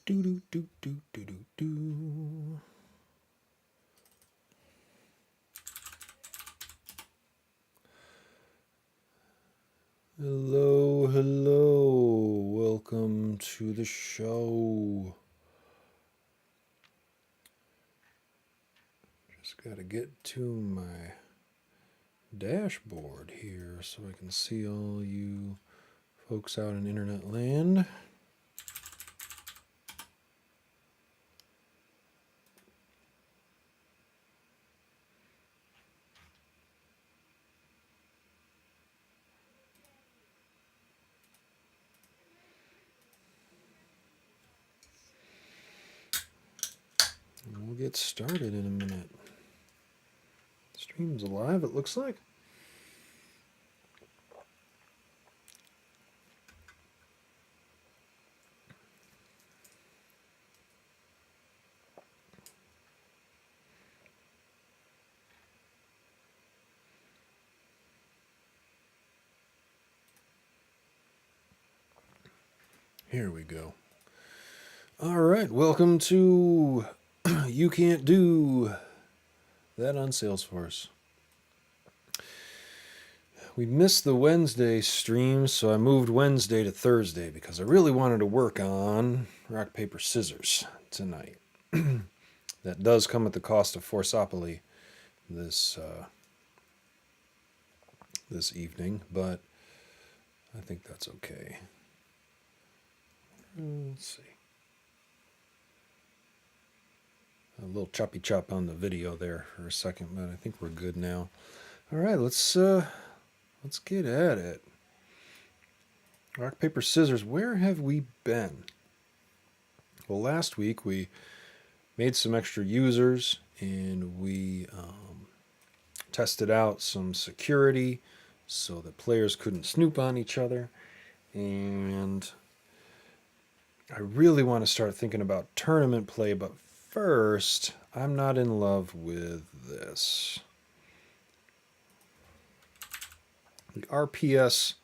Do do do do do do do. Hello, hello. Welcome to the show. Just got to get to my dashboard here so I can see all you folks out in internet land. And we'll get started in a minute. Stream's alive, it looks like. Here we go. All right, welcome to You Can't Do That on Salesforce. We missed the Wednesday stream, so I moved Wednesday to Thursday because I really wanted to work on rock, paper, scissors tonight. That does come at the cost of Forsopoly this evening, but I think that's okay. Let's see. A little choppy chop on the video there for a second, but I think we're good now. All right, let's get at it. Rock, paper, scissors. Where have we been? Well, last week we made some extra users and we tested out some security so that players couldn't snoop on each other. And I really want to start thinking about tournament play, but first, I'm not in love with this. The RPS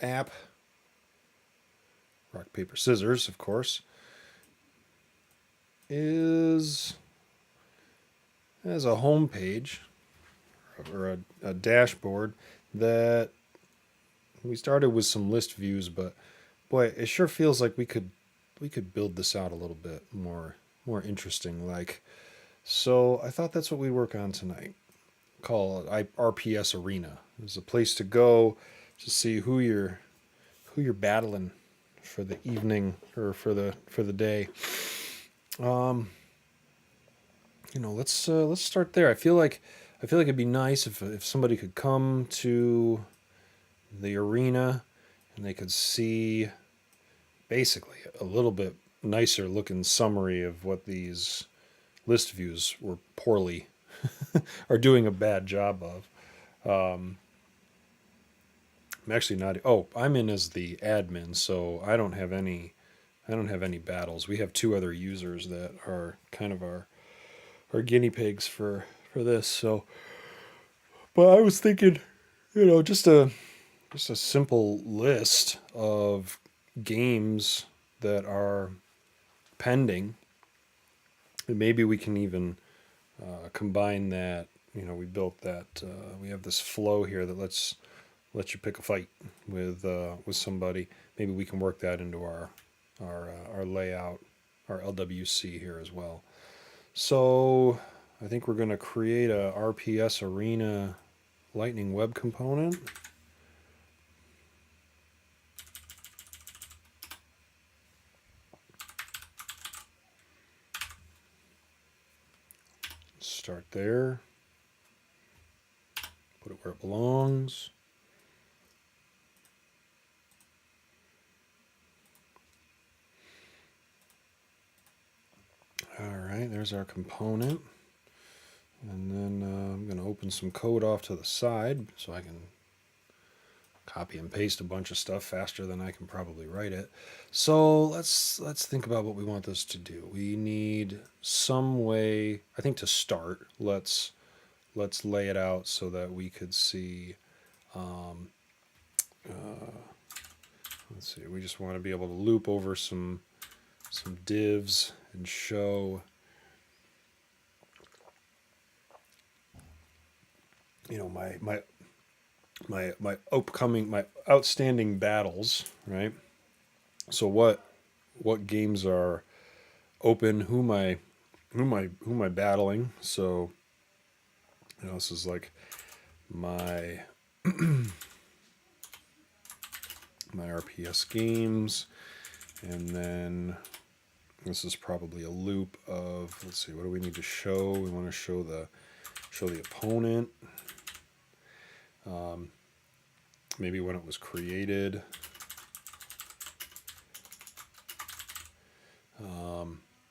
app, rock, paper, scissors, of course, has a home page or a dashboard that we started with some list views, but boy, it sure feels like we could build this out a little bit more interesting like. So I thought that's what we'd work on tonight. Call it RPS Arena. It's a place to go to see who you're battling for the evening or for the day. Let's start there. I feel like it'd be nice if somebody could come to the arena and they could see basically a little bit nicer looking summary of what these list views were poorly are doing a bad job of. I'm actually not. Oh, I'm in as the admin, so I don't have any battles. We have two other users that are kind of our guinea pigs for this. So, but I was thinking, just a simple list of games that are pending, and maybe we can even combine that. We built that. We have this flow here that lets you pick a fight with somebody. Maybe we can work that into our layout, our LWC here as well. So I think we're going to create a RPS Arena Lightning Web component. Start there. Put it where it belongs. All right, there's our component. And then I'm going to open some code off to the side so I can copy and paste a bunch of stuff faster than I can probably write it. So let's think about what we want this to do. We need some way, I think, to start. Let's lay it out so that we could see. Let's see. We just want to be able to loop over some some divs and show, my upcoming, my outstanding battles, right? So what games are open? Who am I battling? So this is like my my RPS games, and then this is probably a loop of, let's see, what do we need to show? We want to show the opponent, maybe when it was created.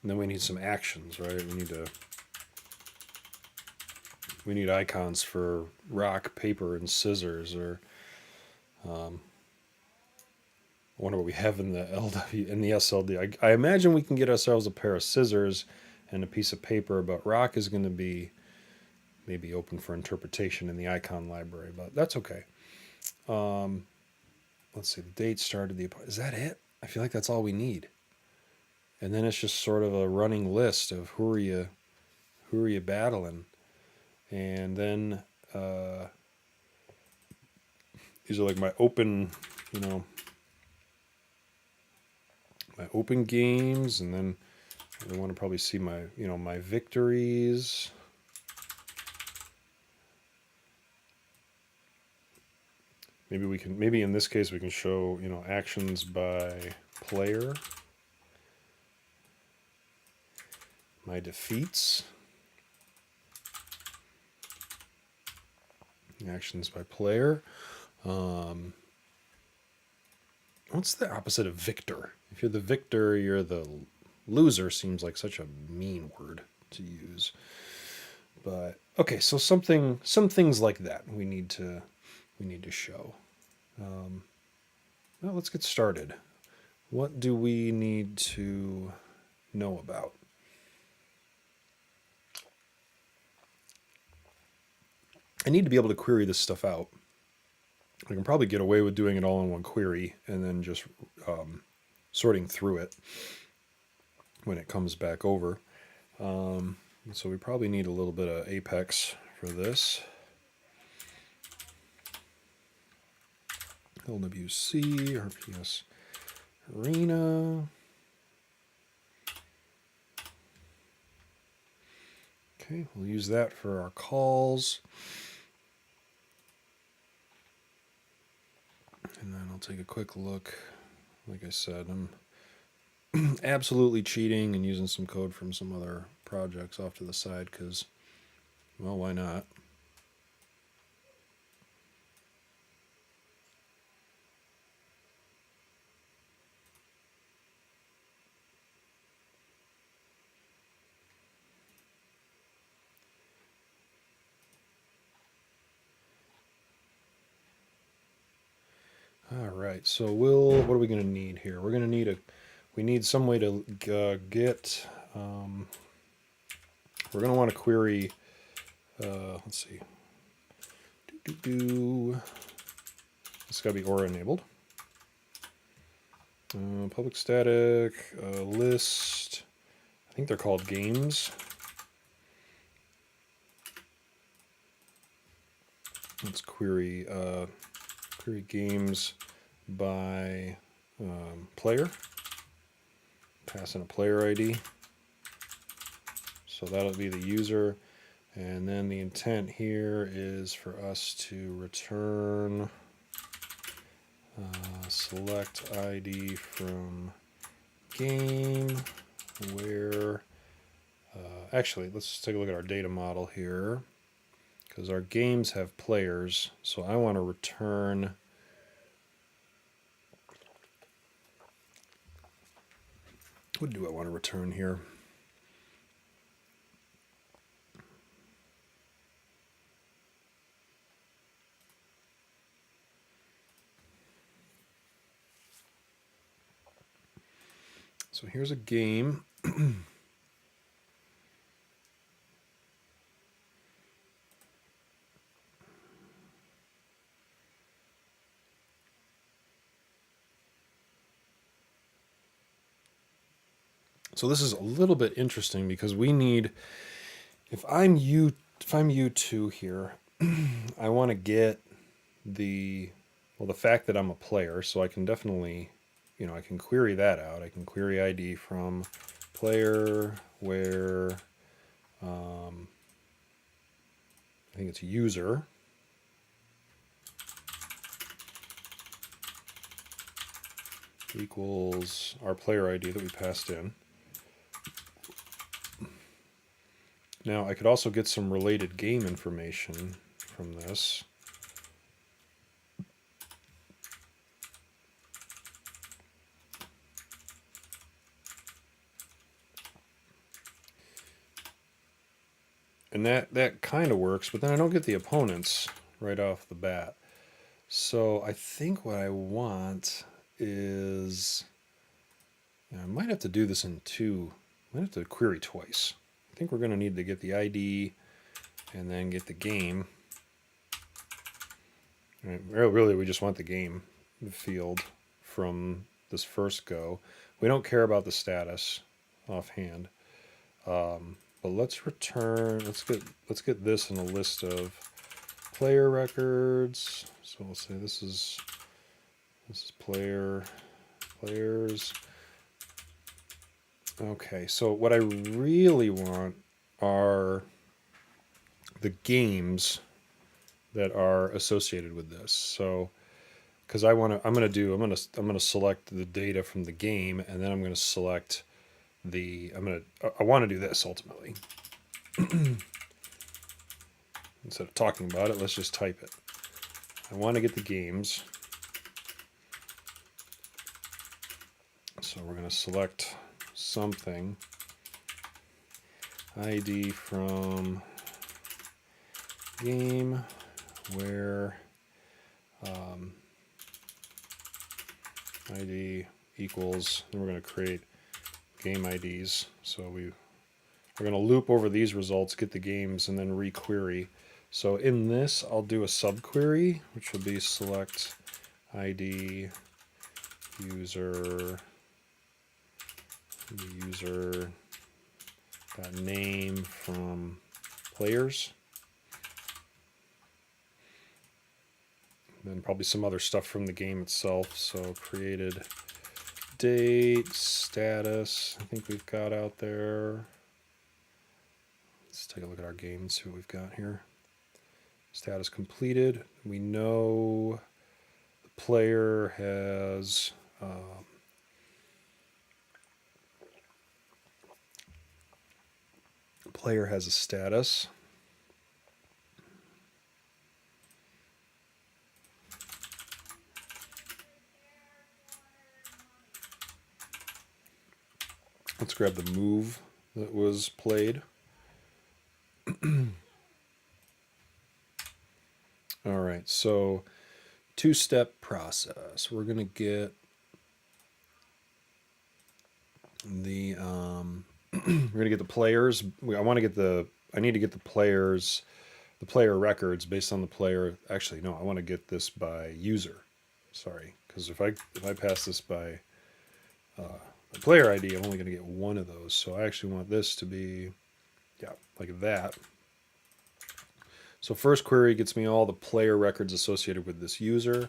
And then we need some actions, right? We need icons for rock, paper, and scissors, or I wonder what we have in the SLD. I imagine we can get ourselves a pair of scissors and a piece of paper, but rock is going to be maybe open for interpretation in the icon library, but that's okay. Let's see, the date started. Is that it? I feel like that's all we need. And then it's just sort of a running list of who are you battling, and then these are like my open, my open games, and then I want to probably see my my victories. Maybe in this case we can show actions by player, my defeats, actions by player. What's the opposite of victor? If you're the victor, you're the loser. Seems like such a mean word to use. But okay, so some things like that we need to show. Well, let's get started. What do we need to know about? I need to be able to query this stuff out. I can probably get away with doing it all in one query and then just sorting through it when it comes back over. So we probably need a little bit of Apex for this. LWC, RPS Arena. Okay, we'll use that for our calls. And then I'll take a quick look. Like I said, I'm absolutely cheating and using some code from some other projects off to the side because, well, why not? All right, so what are we going to need here? We're going to need we need some way to get, we're going to want to query, let's see, it's got to be Aura enabled. Public static, list, I think they're called games. Let's query games by player. Pass in a player ID. So that'll be the user. And then the intent here is for us to return select ID from game where, actually, let's take a look at our data model here, because our games have players. So I want to return what do I want to return here? So here's a game. So this is a little bit interesting because we need, if I'm U2 here, I want to get the fact that I'm a player, so I can definitely, I can query that out. I can query ID from player where I think it's user equals our player ID that we passed in. Now I could also get some related game information from this. And that kind of works, but then I don't get the opponents right off the bat. So I think what I want is, I might have to do this in two. I might have to query twice. I think we're going to need to get the ID and then get the game. Right, really, we just want the game field from this first go. We don't care about the status offhand. But let's return. Let's get this in a list of player records. So we'll say this is players. Okay, so what I really want are the games that are associated with this. So because I'm going to select the data from the game, and then I'm going to select I want to do this ultimately. Instead of talking about it, let's just type it. I want to get the games. So we're going to select something. ID from game where ID equals, and we're going to create game IDs. So we're going to loop over these results, get the games, and then requery. So in this, I'll do a subquery, which will be select ID user name from players. Then probably some other stuff from the game itself. So created date, status, I think we've got out there. Let's take a look at our game and see what we've got here. Status completed. We know the player has a status. Let's grab the move that was played. All right, so two-step process. We're going to get the we're going to get the players. I need to get the players, the player records based on the player. Actually, no, I want to get this by user. Sorry, because if I pass this by the player ID, I'm only going to get one of those. So I actually want this to be, yeah, like that. So first query gets me all the player records associated with this user.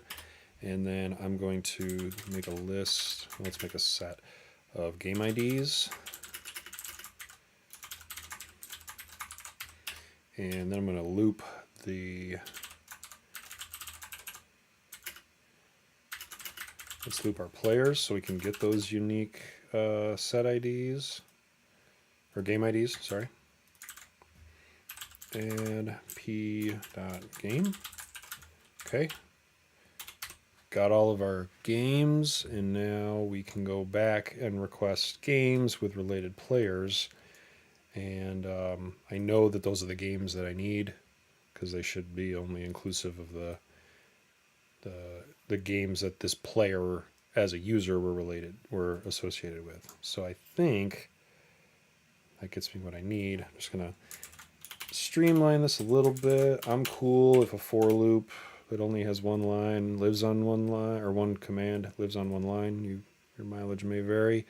And then I'm going to make a list. Let's make a set of game IDs. And then I'm going to loop let's loop our players so we can get those unique set IDs, or game IDs, sorry. And p.game. Okay. Got all of our games, and now we can go back and request games with related players. And I know that those are the games that I need, because they should be only inclusive of the games that this player as a user were associated with. So I think that gets me what I need. I'm just gonna streamline this a little bit. I'm cool if a for loop that only has one line lives on one line, or one command lives on one line. Your mileage may vary.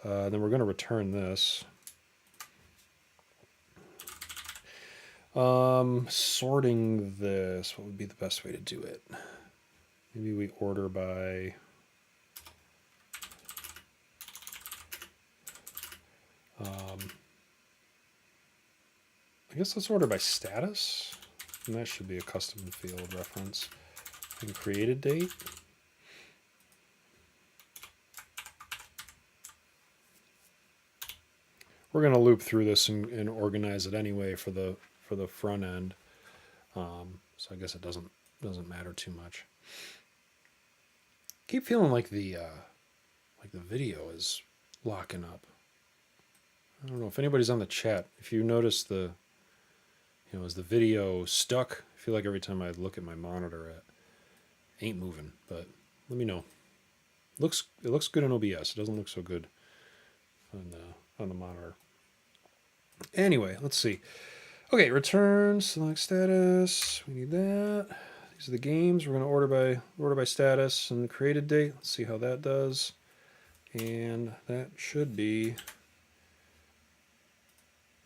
Then we're going to return this. Sorting this, what would be the best way to do it? Maybe we order by I guess let's order by status, and that should be a custom field reference. And created date. We're going to loop through this and organize it anyway for the front end, so I guess it doesn't matter too much. Keep feeling like the video is locking up. I don't know if anybody's on the chat. If you notice is the video stuck? I feel like every time I look at my monitor, it ain't moving. But let me know. It looks good in OBS. It doesn't look so good on the monitor. Anyway, let's see. Okay, return, select status. We need that. These are the games. We're going to order by status and created date. Let's see how that does. And that should be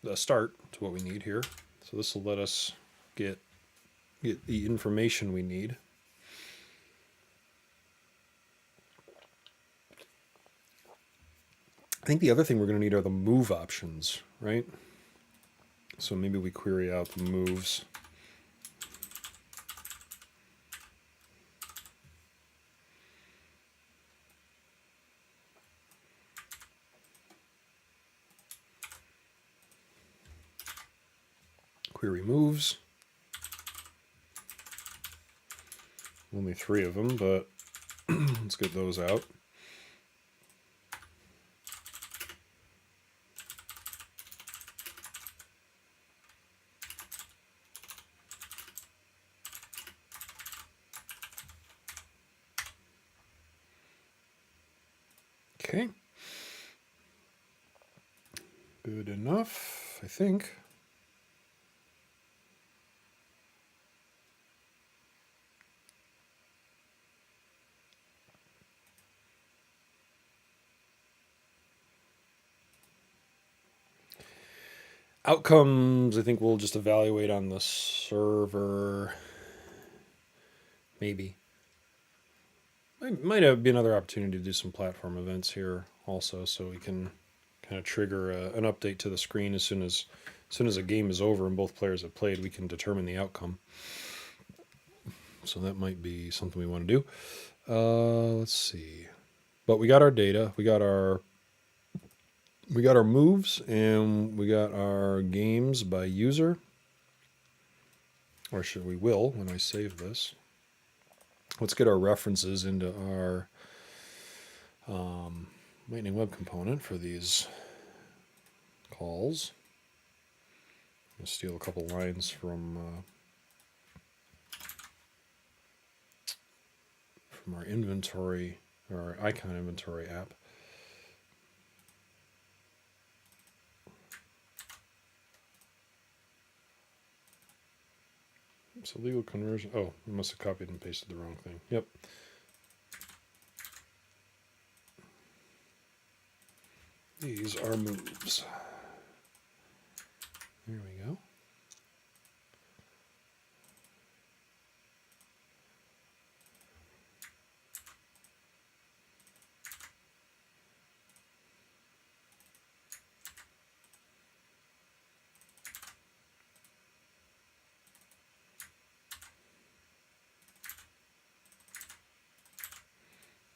the start to what we need here. So this will let us get the information we need. I think the other thing we're going to need are the move options, right? So maybe we query out the moves. Query moves. Only 3 of them, but let's get those out. Okay. Good enough, I think. Outcomes, I think we'll just evaluate on the server. Maybe. Might be another opportunity to do some platform events here also, so we can kind of trigger an update to the screen as soon as a game is over and both players have played. We can determine the outcome. So that might be something we want to do. Let's see. But we got our data. We got our moves, and we got our games by user. Or we will when I save this. Let's get our references into our Lightning Web Component for these calls. I'm going to steal a couple lines from our inventory, or our icon inventory app. So legal conversion. Oh, I must have copied and pasted the wrong thing. Yep. These are moves. There we go.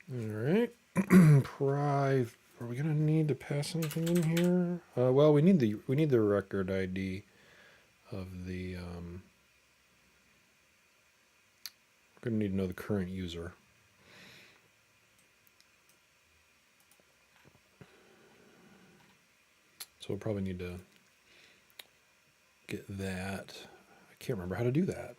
All right. Are we gonna need to pass anything in here? Well, we need the record ID of the. We're gonna need to know the current user. So we'll probably need to get that. I can't remember how to do that.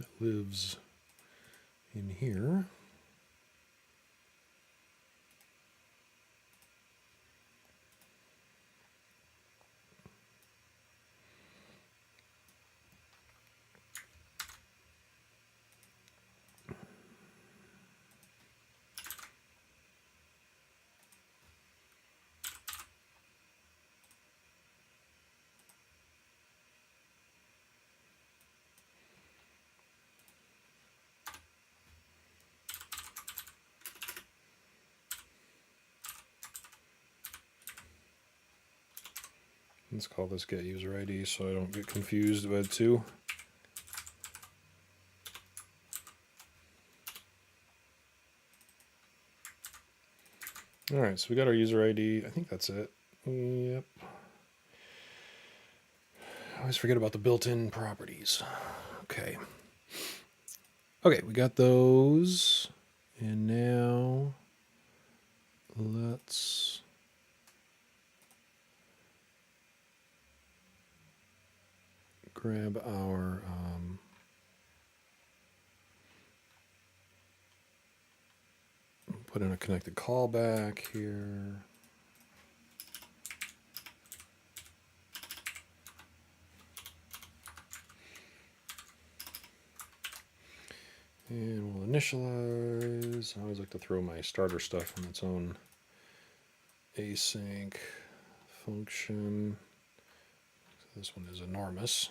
It lives in here. Let's call this get user ID so I don't get confused with two. All right, so we got our user ID. I think that's it. Yep. I always forget about the built-in properties. Okay. Okay, we got those. And now let's grab our put in a connected callback here. And we'll initialize. I always like to throw my starter stuff in its own async function. So this one is enormous.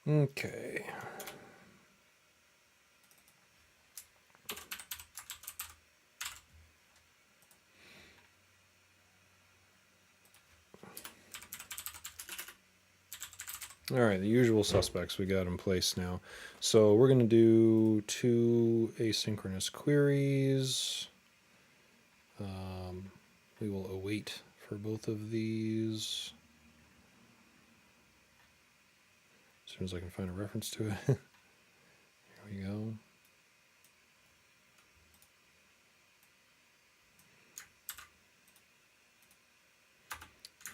Okay. All right, the usual suspects we got in place now. So we're going to do 2 asynchronous queries. We will await for both of these. As soon as I can find a reference to it. Here we go.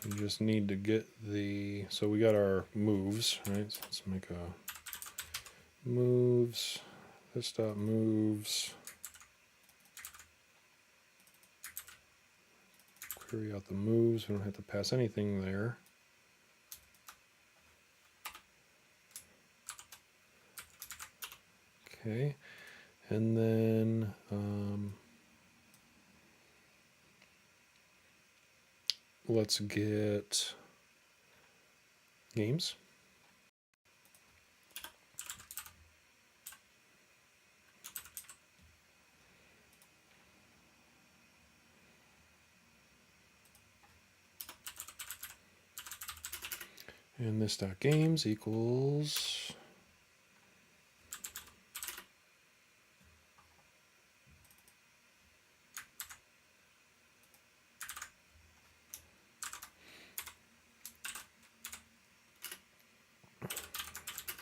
We just need to get the, so we got our moves, right? So let's make a moves, this dot moves, query out the moves. We don't have to pass anything there. Okay, and then let's get games. And this dot games equals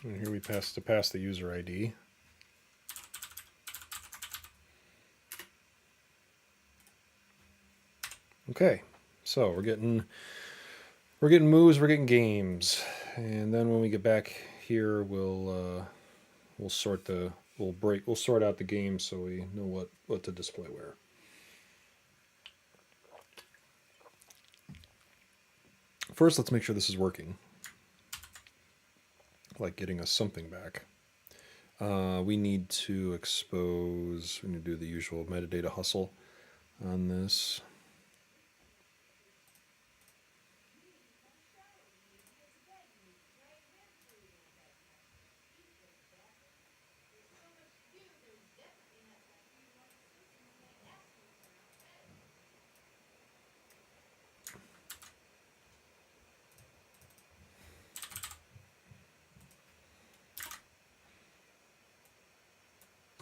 and here we pass the user ID. Okay, so we're getting moves, we're getting games, and then when we get back here, we'll sort out the games so we know what to display where. First, let's make sure this is working, like getting us something back. We need to expose. We need to do the usual metadata hustle on this.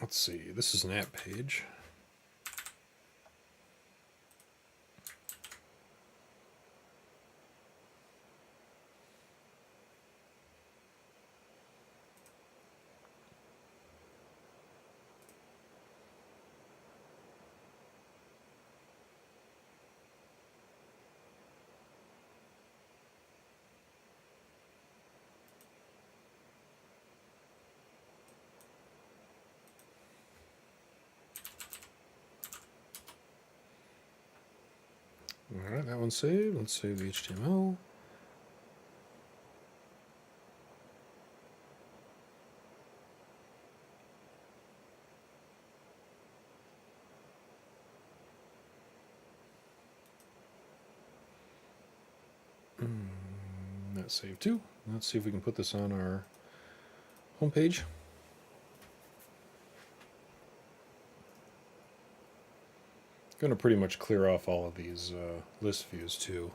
Let's see, this is an app page. All right, that one's saved. Let's save the HTML. that saved too. Let's see if we can put this on our homepage. Going to pretty much clear off all of these list views too.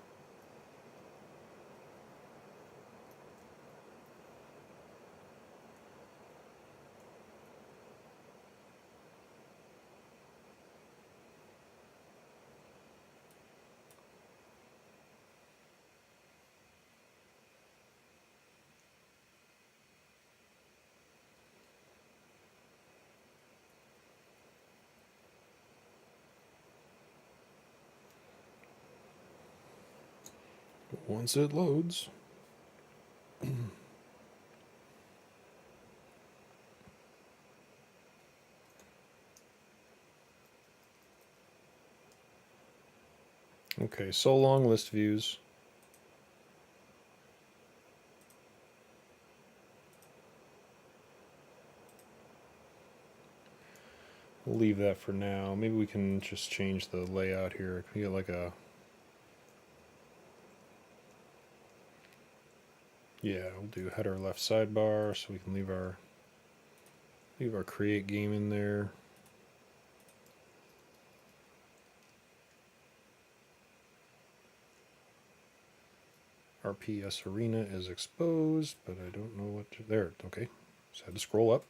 Once it loads. Okay, so long list views. We'll leave that for now. Maybe we can just change the layout here. Can we get like a... Yeah, we'll do header left sidebar so we can leave our create game in there. RPS Arena is exposed, but I don't know what to... There, okay. Just had to scroll up.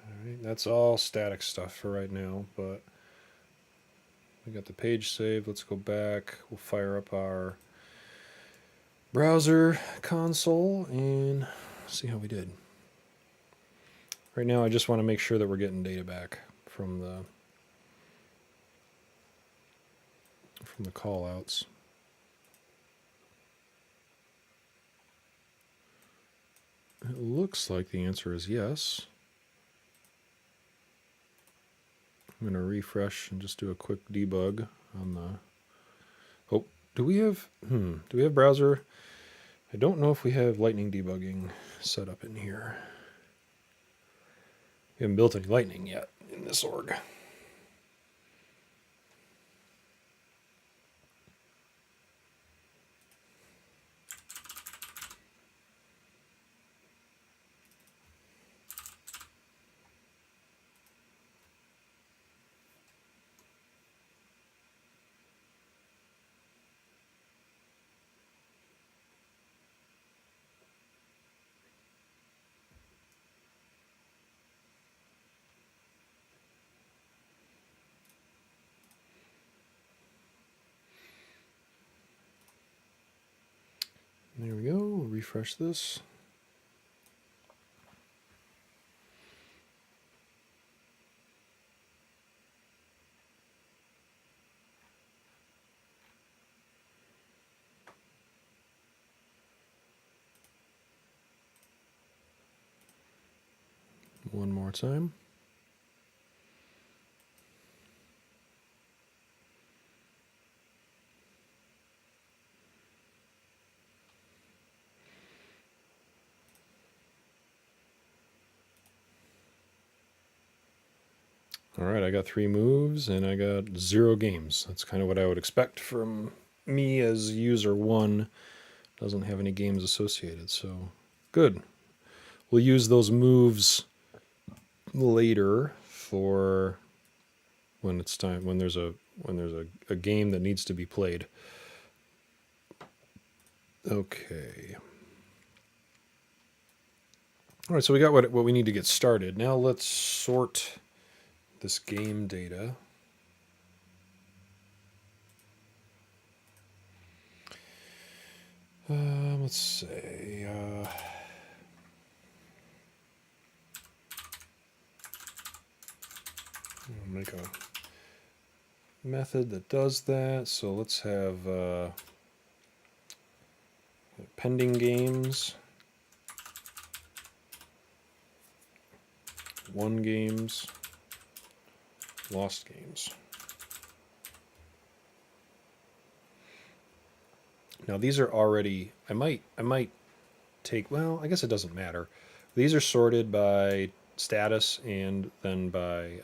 Alright, that's all static stuff for right now, but we got the page saved. Let's go back. We'll fire up our browser console and see how we did. Right now I just want to make sure that we're getting data back from the callouts. It looks like the answer is yes. I'm going to refresh and just do a quick debug on the... Oh, do we have browser? I don't know if we have lightning debugging set up in here. We haven't built any lightning yet in this org. There we go. We'll refresh this. One more time. All right, I got 3 moves and I got 0 games. That's kind of what I would expect from me as user 1. Doesn't have any games associated, so good. We'll use those moves later for when it's time, when there's a game that needs to be played. Okay. All right, so we got what we need to get started. Now let's sort this game data. Let's say make a method that does that. So let's have pending games, 1 games, lost games. Now these are already, I might take, well, I guess it doesn't matter. These are sorted by status and then by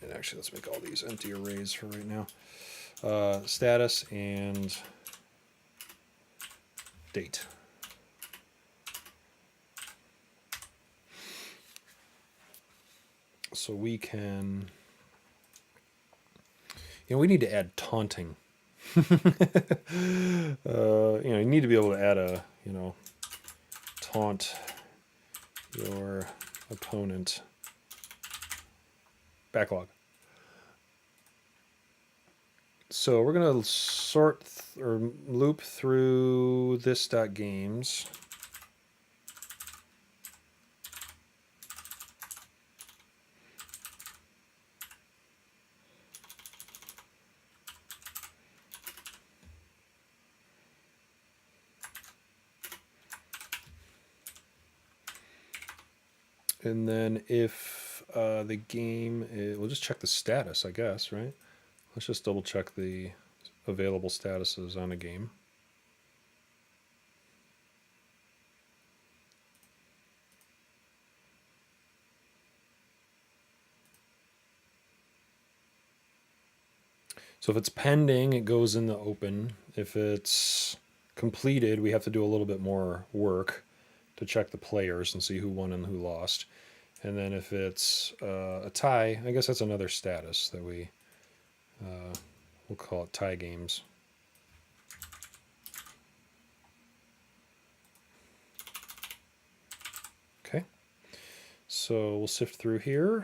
And actually, let's make all these empty arrays for right now. Status and date. So we can, we need to add taunting. You need to be able to add a, taunt your opponent backlog. So we're going to sort or loop through this.games. And then if the game, we'll just check the status, I guess, right? Let's just double check the available statuses on a game. So if it's pending, it goes in the open. If it's completed, we have to do a little bit more work to check the players and see who won and who lost. And then if it's a tie, I guess that's another status that we'll call it tie games. Okay, so we'll sift through here.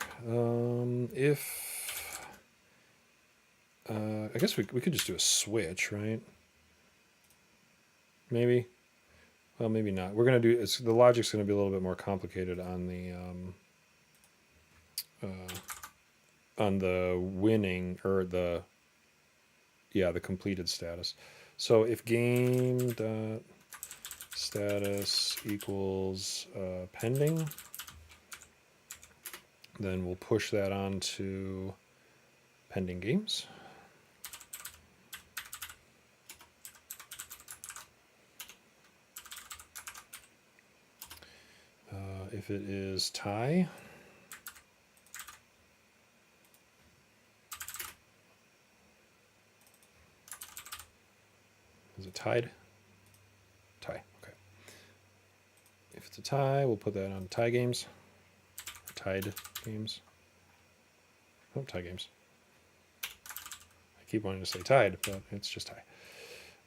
I guess we could just do a switch, right? Maybe. Well, maybe not. We're going to do, the logic's going to be a little bit more complicated on the winning, or the completed status. So if game dot status equals pending, then we'll push that on to pending games. If it is tie, is it tied? Tie, okay. If it's a tie, we'll put that on tie games, or tied games. Oh, tie games. I keep wanting to say tied, but it's just tie.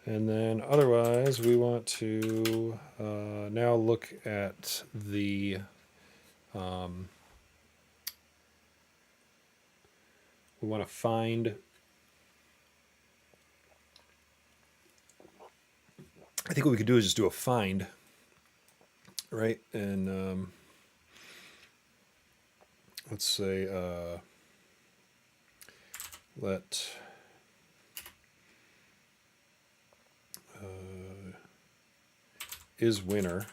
And then otherwise, we want to now look at the we want to find, I think what we could do is just do a find, right? And let's say let is winner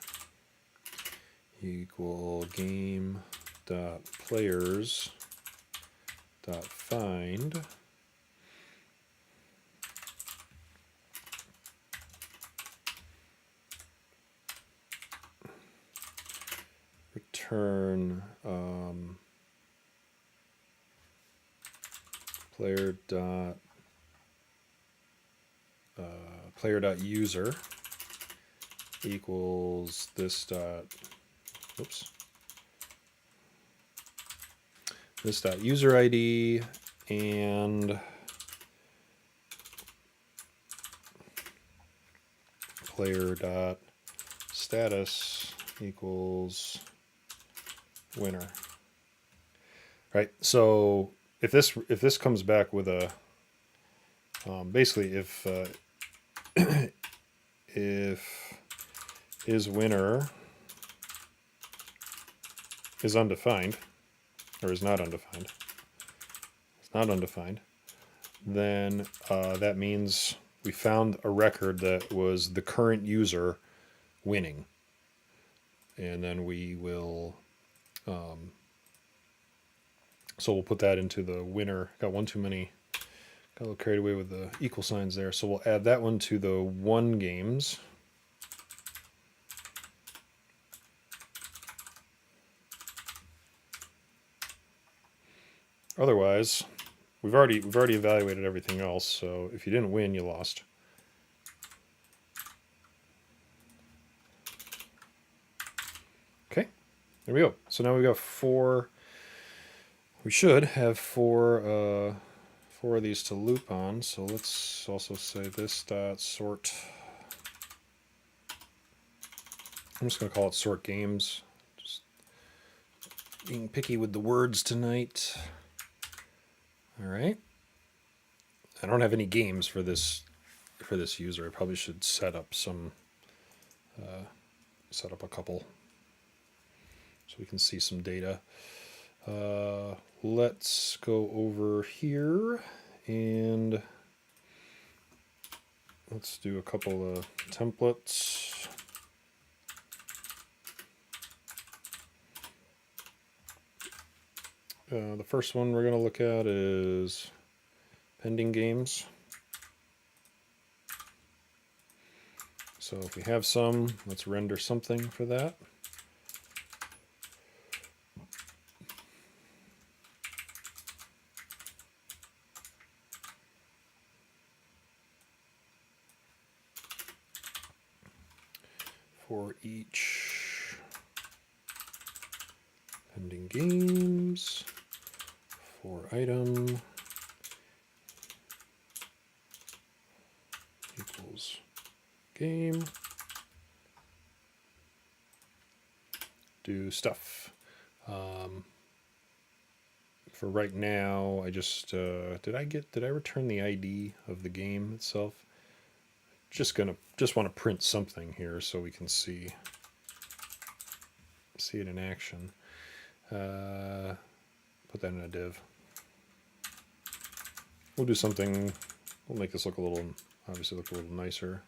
equal game dot players dot find return player dot user equals this dot user ID and player dot status equals winner. Right. So if this comes back with a basically if is winner is undefined, or is not undefined, it's not undefined, then that means we found a record that was the current user winning. And then we will, so we'll put that into the winner. Got one too many, got a little carried away with the equal signs there. So we'll add that one to the won games. Otherwise, we've already evaluated everything else, so if you didn't win, you lost. Okay, there we go. So now we've got 4. We should have 4 of these to loop on. So let's also say this dot sort. I'm just going to call it sort games. Just being picky with the words tonight. All right. I don't have any games for this user. I probably should set up a couple so we can see some data. Let's go over here and let's do a couple of templates. The first one we're going to look at is pending games. So if we have some, let's render something for that. For each pending games, for item equals game, do stuff. For right now, I just did I return the ID of the game itself? Just want to print something here so we can see it in action. Put that in a div. We'll do something. We'll make this look a little nicer.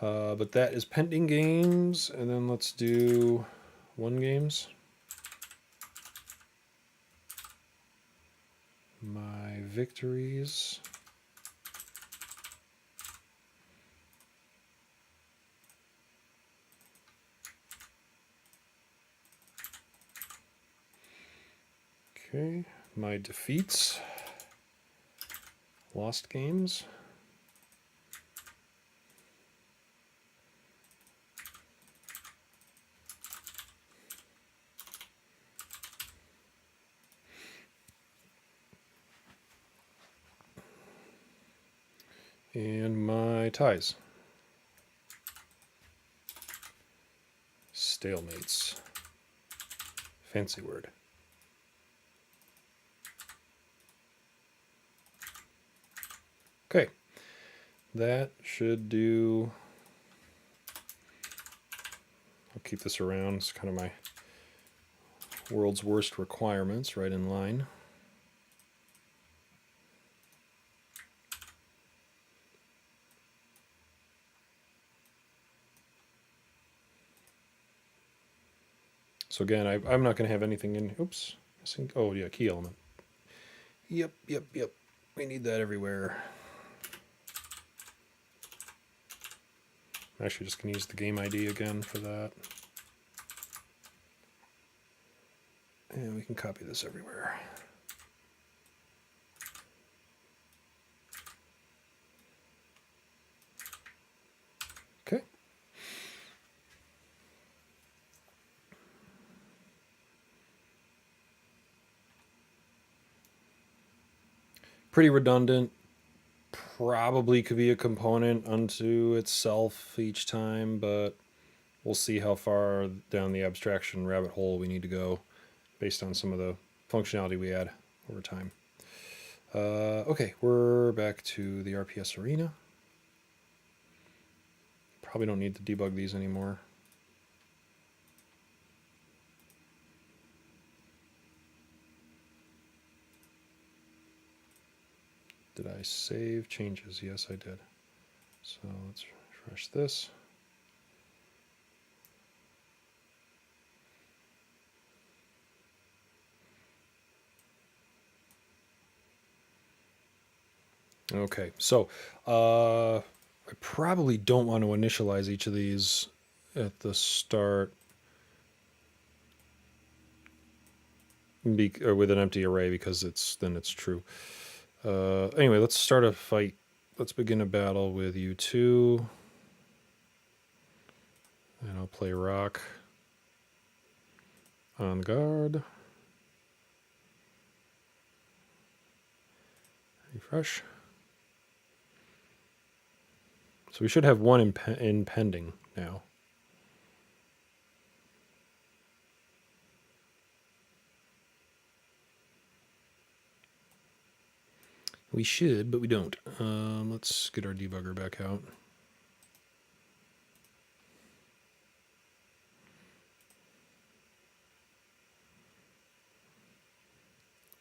But that is pending games, and then let's do won games. My victories. Okay, my defeats, lost games. And my ties. Stalemates. Fancy word. Okay, that should do. I'll keep this around. It's kind of my world's worst requirements, right in line. So again, I'm not going to have anything in. Oops. Oh yeah, key element. Yep. We need that everywhere. I'm actually just going to use the game ID again for that. And we can copy this everywhere. Okay. Pretty redundant. Probably could be a component unto itself each time, but we'll see how far down the abstraction rabbit hole we need to go based on some of the functionality we add over time. Okay, we're back to the RPS Arena. Probably don't need to debug these anymore. Did I save changes? Yes, I did. So let's refresh this. Okay, so I probably don't want to initialize each of these at the start. or with an empty array because then it's true. Anyway, let's start a fight. Let's begin a battle with you two. And I'll play rock on guard. Refresh. So we should have one in pending now. We should, but we don't. Let's get our debugger back out.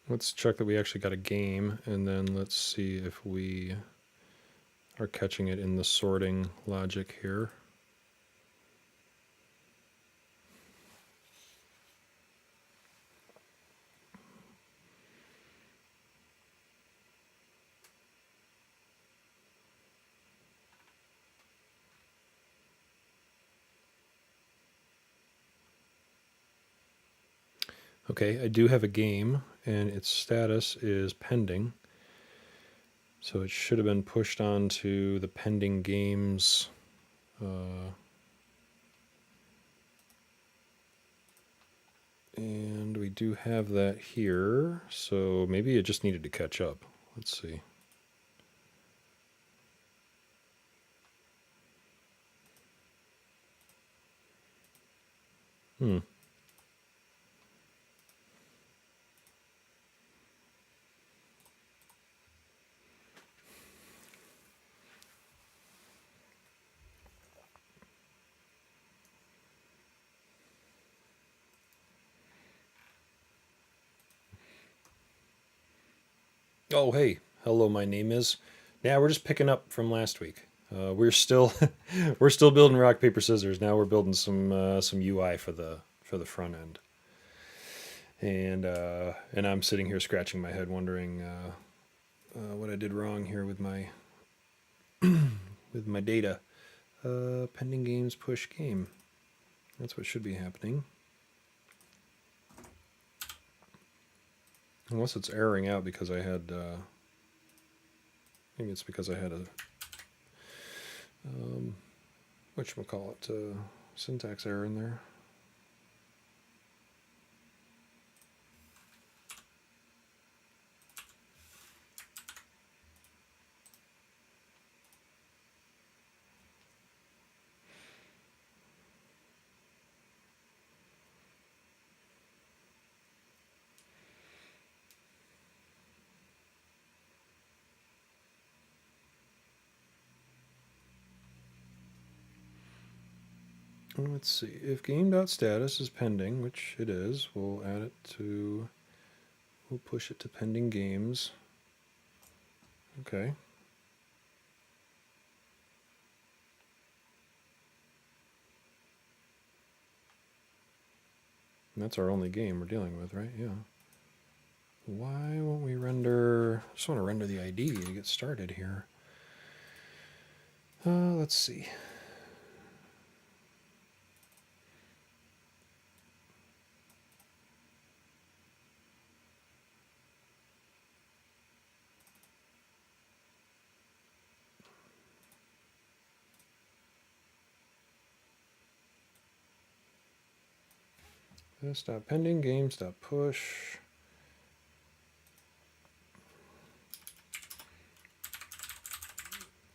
Let's check that we actually got a game, and then let's see if we are catching it in the sorting logic here. Okay, I do have a game, and its status is pending. So it should have been pushed onto the pending games. And we do have that here, so maybe it just needed to catch up. Let's see. Oh, hey. Hello, my name is. Yeah, we're just picking up from last week. We're still we're still building rock paper scissors. Now we're building some UI for the front end. And I'm sitting here scratching my head, wondering what I did wrong here with my with my data. Pending games push game. That's what should be happening. Unless it's erroring out because I had, maybe it's because I had a, whatchamacallit, syntax error in there. Let's see, if game.status is pending, which it is, we'll add it to, we'll push it to pending games. Okay. And that's our only game we're dealing with, right? Yeah. Why won't we render, I just want to render the ID to get started here. Let's see. Stop pending games, stop push.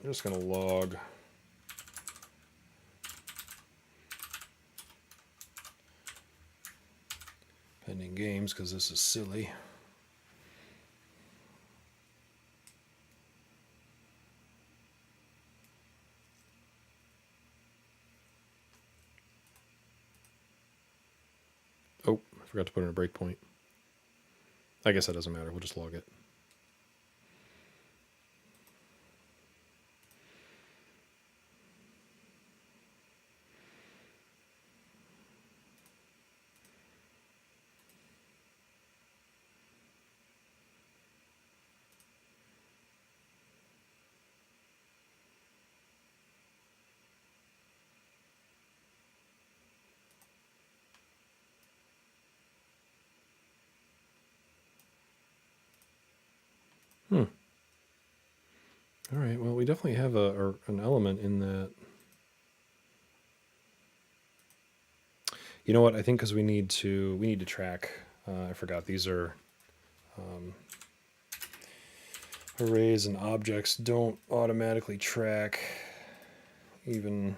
I'm just going to log pending games because this is silly. Oh, I forgot to put in a breakpoint. I guess that doesn't matter. We'll just log it. All right, well, we definitely have an element in that. You know what? I think because we need to track. I forgot these are arrays, and objects don't automatically track even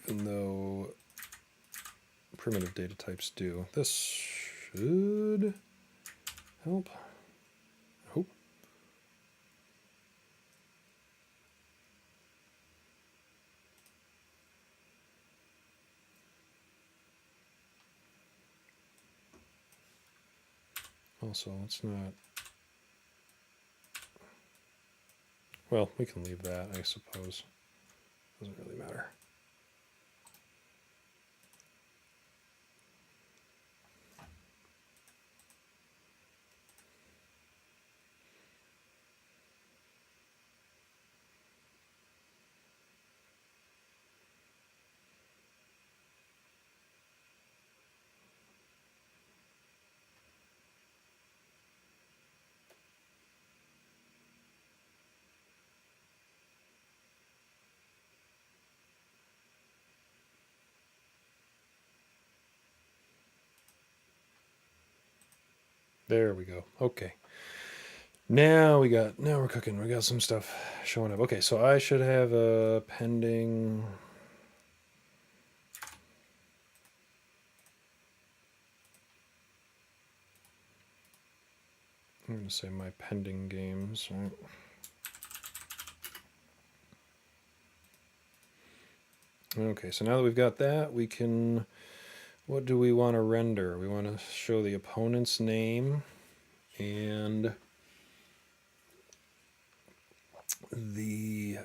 though primitive data types do. This should help. I hope. Also, let's not. Well, we can leave that, I suppose. Doesn't really matter. There we go. Okay. Now we're cooking. We got some stuff showing up. Okay, so I should have a pending. I'm going to say my pending games, right? Okay, so now that we've got that, we can. What do we want to render? We want to show the opponent's name and the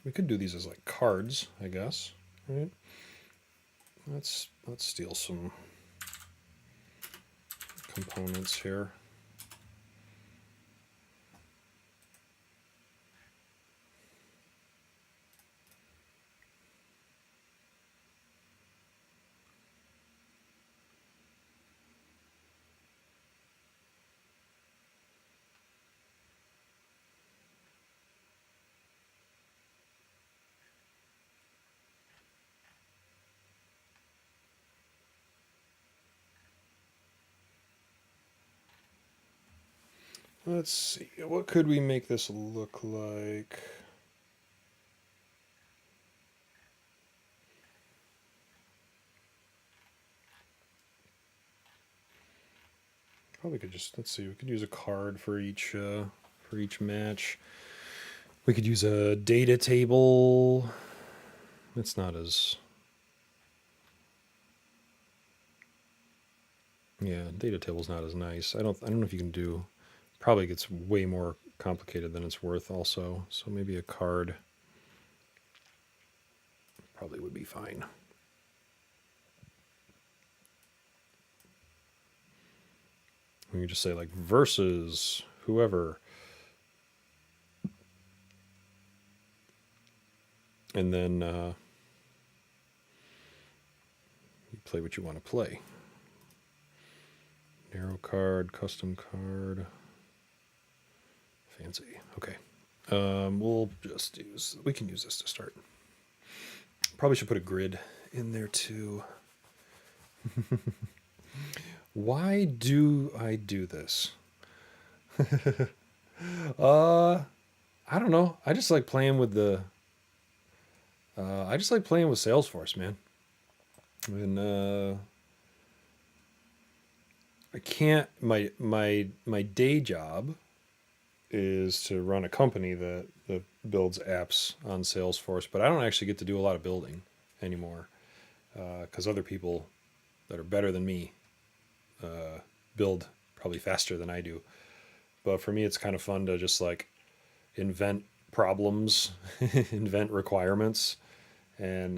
we could do these as like cards, I guess, right? Let's steal some components here. Let's see, what could we make this look like? Probably could just, let's see, we could use a card for each match. We could use a data table. It's not as, yeah, data table's not as nice. I don't know if you can do, probably gets way more complicated than it's worth also. So maybe a card probably would be fine. We can just say like versus whoever. And then you play what you want to play. Narrow card, custom card. Fancy. Okay. We'll just use, we can use this to start. Probably should put a grid in there too. Why do I do this? I don't know. I just like playing with the. I just like playing with Salesforce, man. And I can't. My day job is to run a company that builds apps on Salesforce, but I don't actually get to do a lot of building anymore because other people that are better than me build probably faster than I do. But for me, it's kind of fun to just like invent problems, invent requirements, and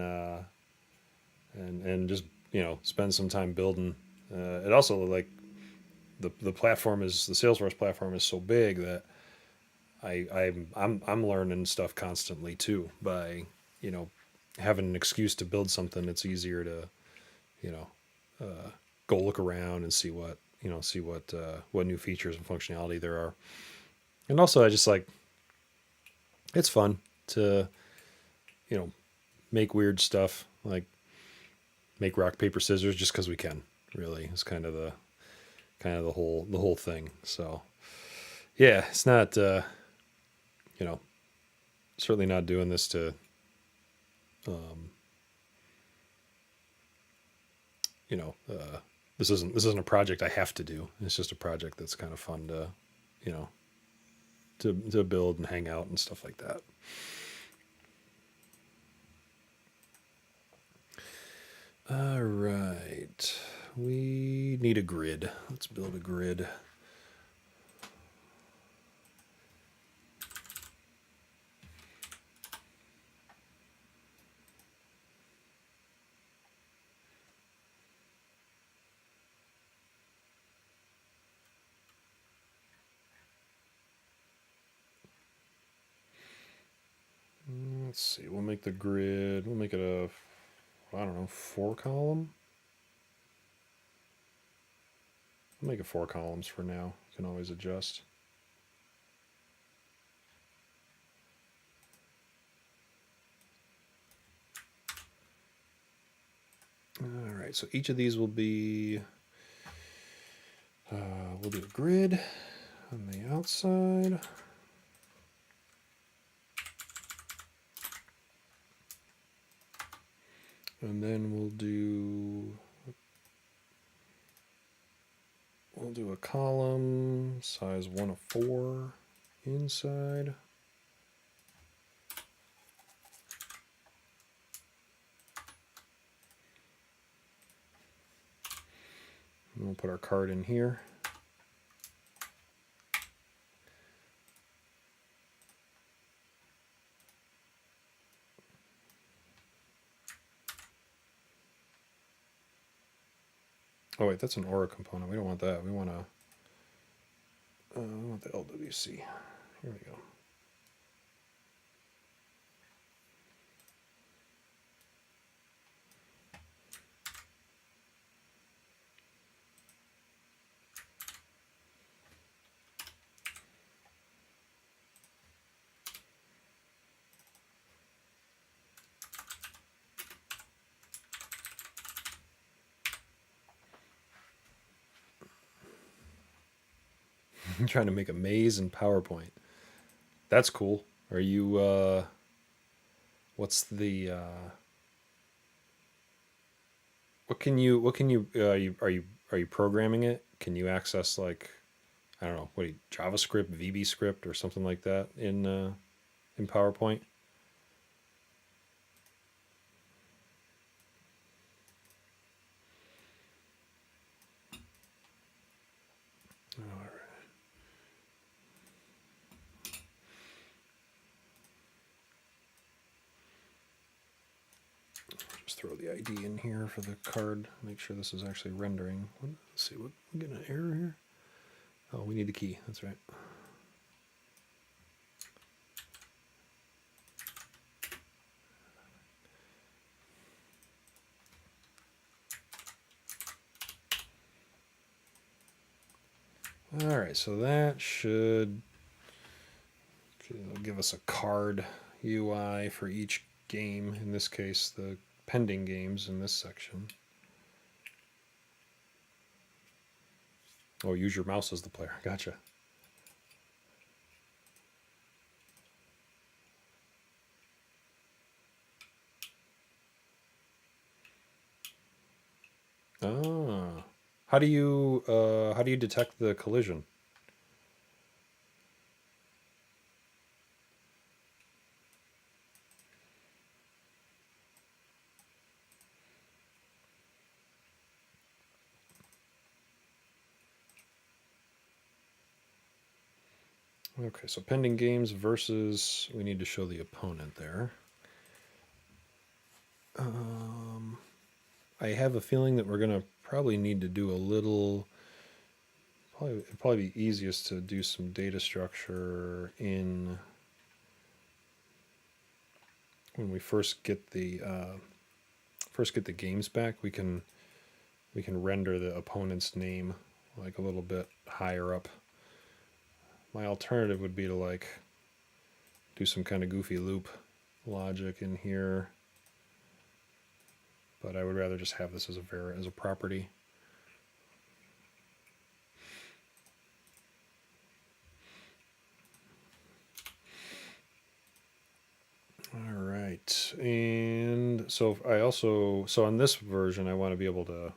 just spend some time building. It also like the platform is the Salesforce platform is so big that I'm learning stuff constantly too by, you know, having an excuse to build something. It's easier to, you know, go look around and see what, see what new features and functionality there are. And also, I just like, it's fun to, you know, make weird stuff, like make rock paper scissors just because we can. Really, it's kind of the whole thing. So yeah, it's not, you know, certainly not doing this to, um, you know, this isn't a project I have to do. It's just a project that's kind of fun to, you know, to build and hang out and stuff like that. All right, we need a grid. Let's build a grid. Let's see. We'll make the grid. We'll make it a, I don't know, 4 column. We'll make it 4 columns for now. You can always adjust. All right. So each of these will be. We'll do a grid on the outside. And then we'll do a column size 1 of 4 inside. And we'll put our card in here. Oh wait, that's an aura component. We don't want that. We want the LWC. Here we go. I'm trying to make a maze in PowerPoint. That's cool. Are you what's the what can you are you programming it? Can you access, like, I don't know, what, JavaScript, VB script or something like that in PowerPoint? All right. Just throw the ID in here for the card. Make sure this is actually rendering. Let's see, what, we get an error here? Oh, we need the key. That's right. All right, so that should give us a card UI for each game. In this case, the pending games in this section. Oh, use your mouse as the player. Gotcha. Ah, how do you detect the collision? Okay, so pending games versus, we need to show the opponent there. I have a feeling that we're gonna probably need to do a little It'd probably be easiest to do some data structure in when we first get the games back. We can render the opponent's name like a little bit higher up. My alternative would be to like do some kind of goofy loop logic in here, but I would rather just have this as a property. All right, and so so on this version I want to be able to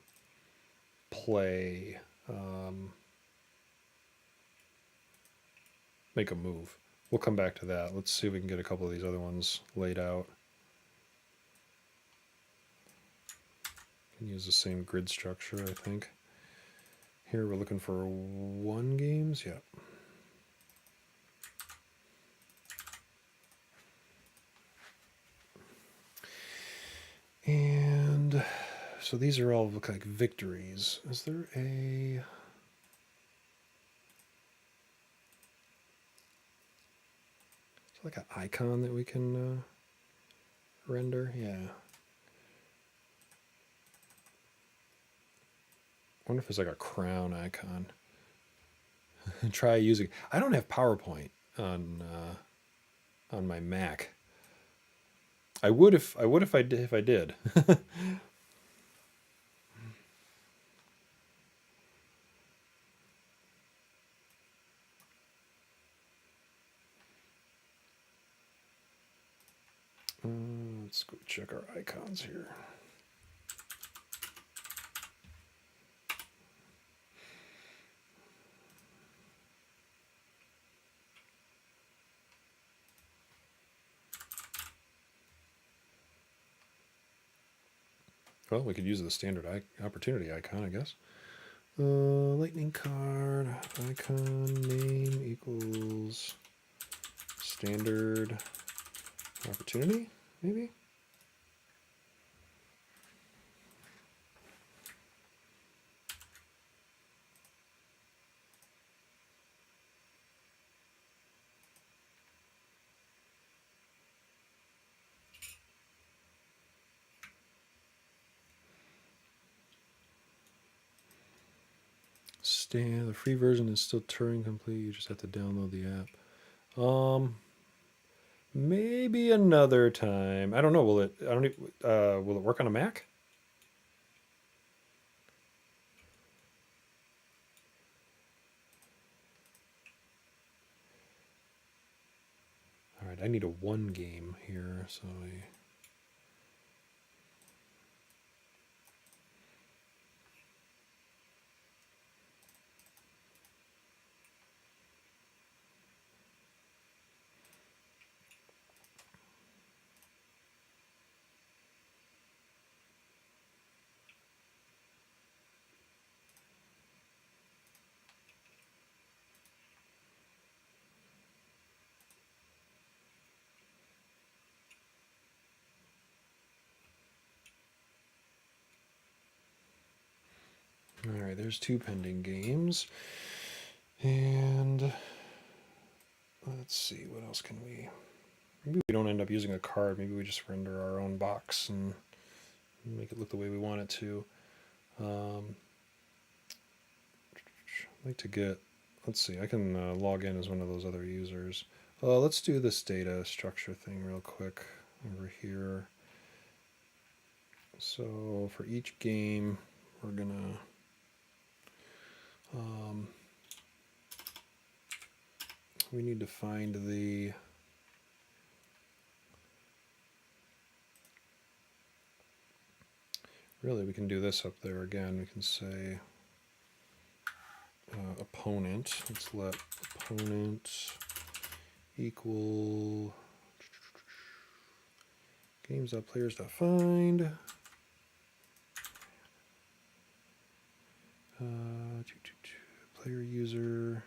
play, make a move. We'll come back to that. Let's see if we can get a couple of these other ones laid out. Can use the same grid structure, I think. Here we're looking for 1 games. Yep. And so these are all look like victories. Is there a... Is there like an icon that we can render? Yeah. I wonder if there's like a crown icon. Try using... I don't have PowerPoint on my Mac. I would if I did. Let's go check our icons here. Well, we could use the standard opportunity icon, I guess. Lightning card, icon, name equals standard opportunity, maybe? The free version is still Turing complete. You just have to download the app. Maybe another time. I don't know. Will it? I don't. Will it work on a Mac? All right. I need a 1 game here, so I... All right, there's 2 pending games. And let's see, what else can we... Maybe we don't end up using a card. Maybe we just render our own box and make it look the way we want it to. I'd like to get... Let's see, I can log in as one of those other users. Let's do this data structure thing real quick over here. So for each game, we're going to... we need to find the... Really, we can do this up there again. We can say opponent. Let's let opponent equal games.players.find. Player user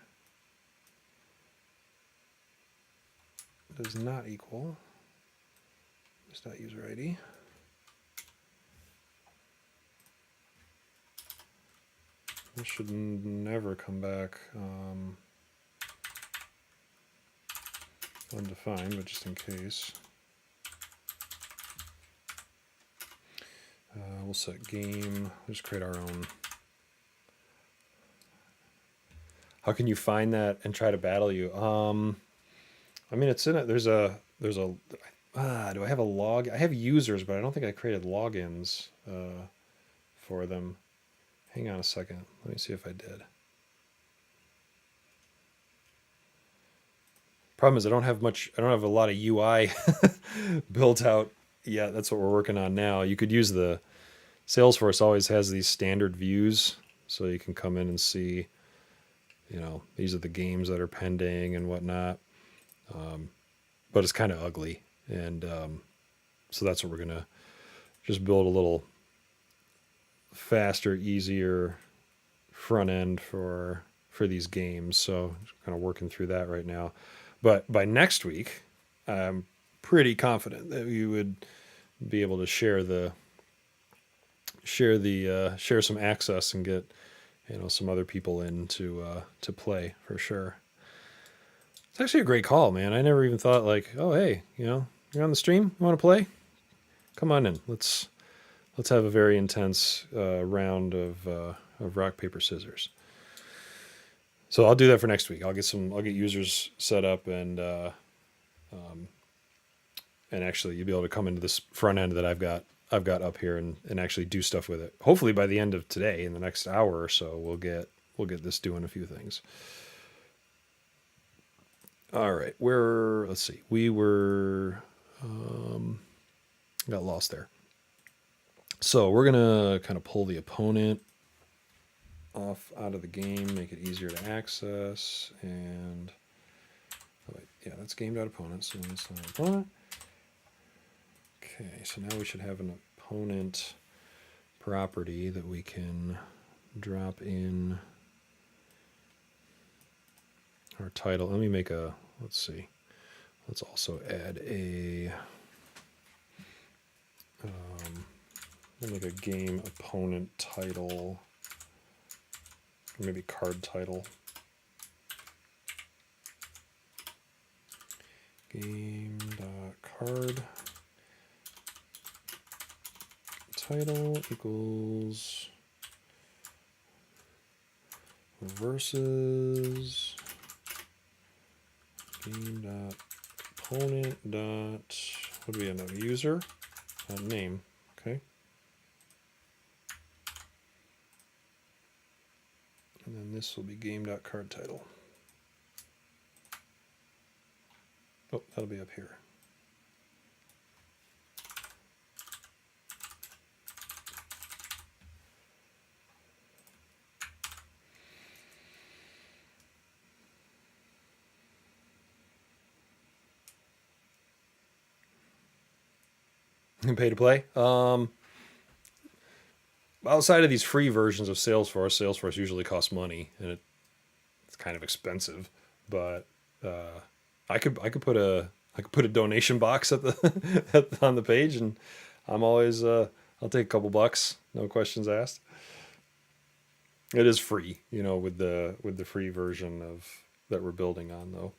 does not equal. It's not user ID. This should never come back undefined, but just in case. We'll set game, we'll just create our own. How can you find that and try to battle you? I mean, it's in it. There's a, do I have a log? I have users, but I don't think I created logins for them. Hang on a second. Let me see if I did. Problem is I don't have a lot of UI built out yet. That's what we're working on now. You could use the Salesforce always has these standard views, so you can come in and see, these are the games that are pending and whatnot. But it's kind of ugly. And so that's what we're going to just build a little faster, easier front end for these games. So kind of working through that right now. But by next week, I'm pretty confident that we would be able to share some access and get some other people in to play for sure. It's actually a great call, man. I never even thought like, oh hey, you're on the stream, you want to play? Come on in. Let's have a very intense round of rock paper scissors. So I'll do that for next week. I'll get users set up and actually you'll be able to come into this front end that I've got up here and actually do stuff with it. Hopefully by the end of today, in the next hour or so, we'll get this doing a few things. All right, let's see. We were got lost there. So we're gonna kind of pull the opponent out of the game, make it easier to access, and that's game.opponent. So let's not opponent. Okay, so now we should have an opponent property that we can drop in our title. Let me make let's see. Let's also add make a game opponent title, or maybe card title. Game.card title equals versus game.opponent what do we have? User name. Okay. And then this will be game.card title. Oh, that'll be up here. Pay to play. Outside of these free versions of Salesforce usually costs money, and it's kind of expensive. But I could put a donation box at the on the page, and I'm always I'll take a couple bucks, no questions asked. It is free, with the free version of that we're building on though.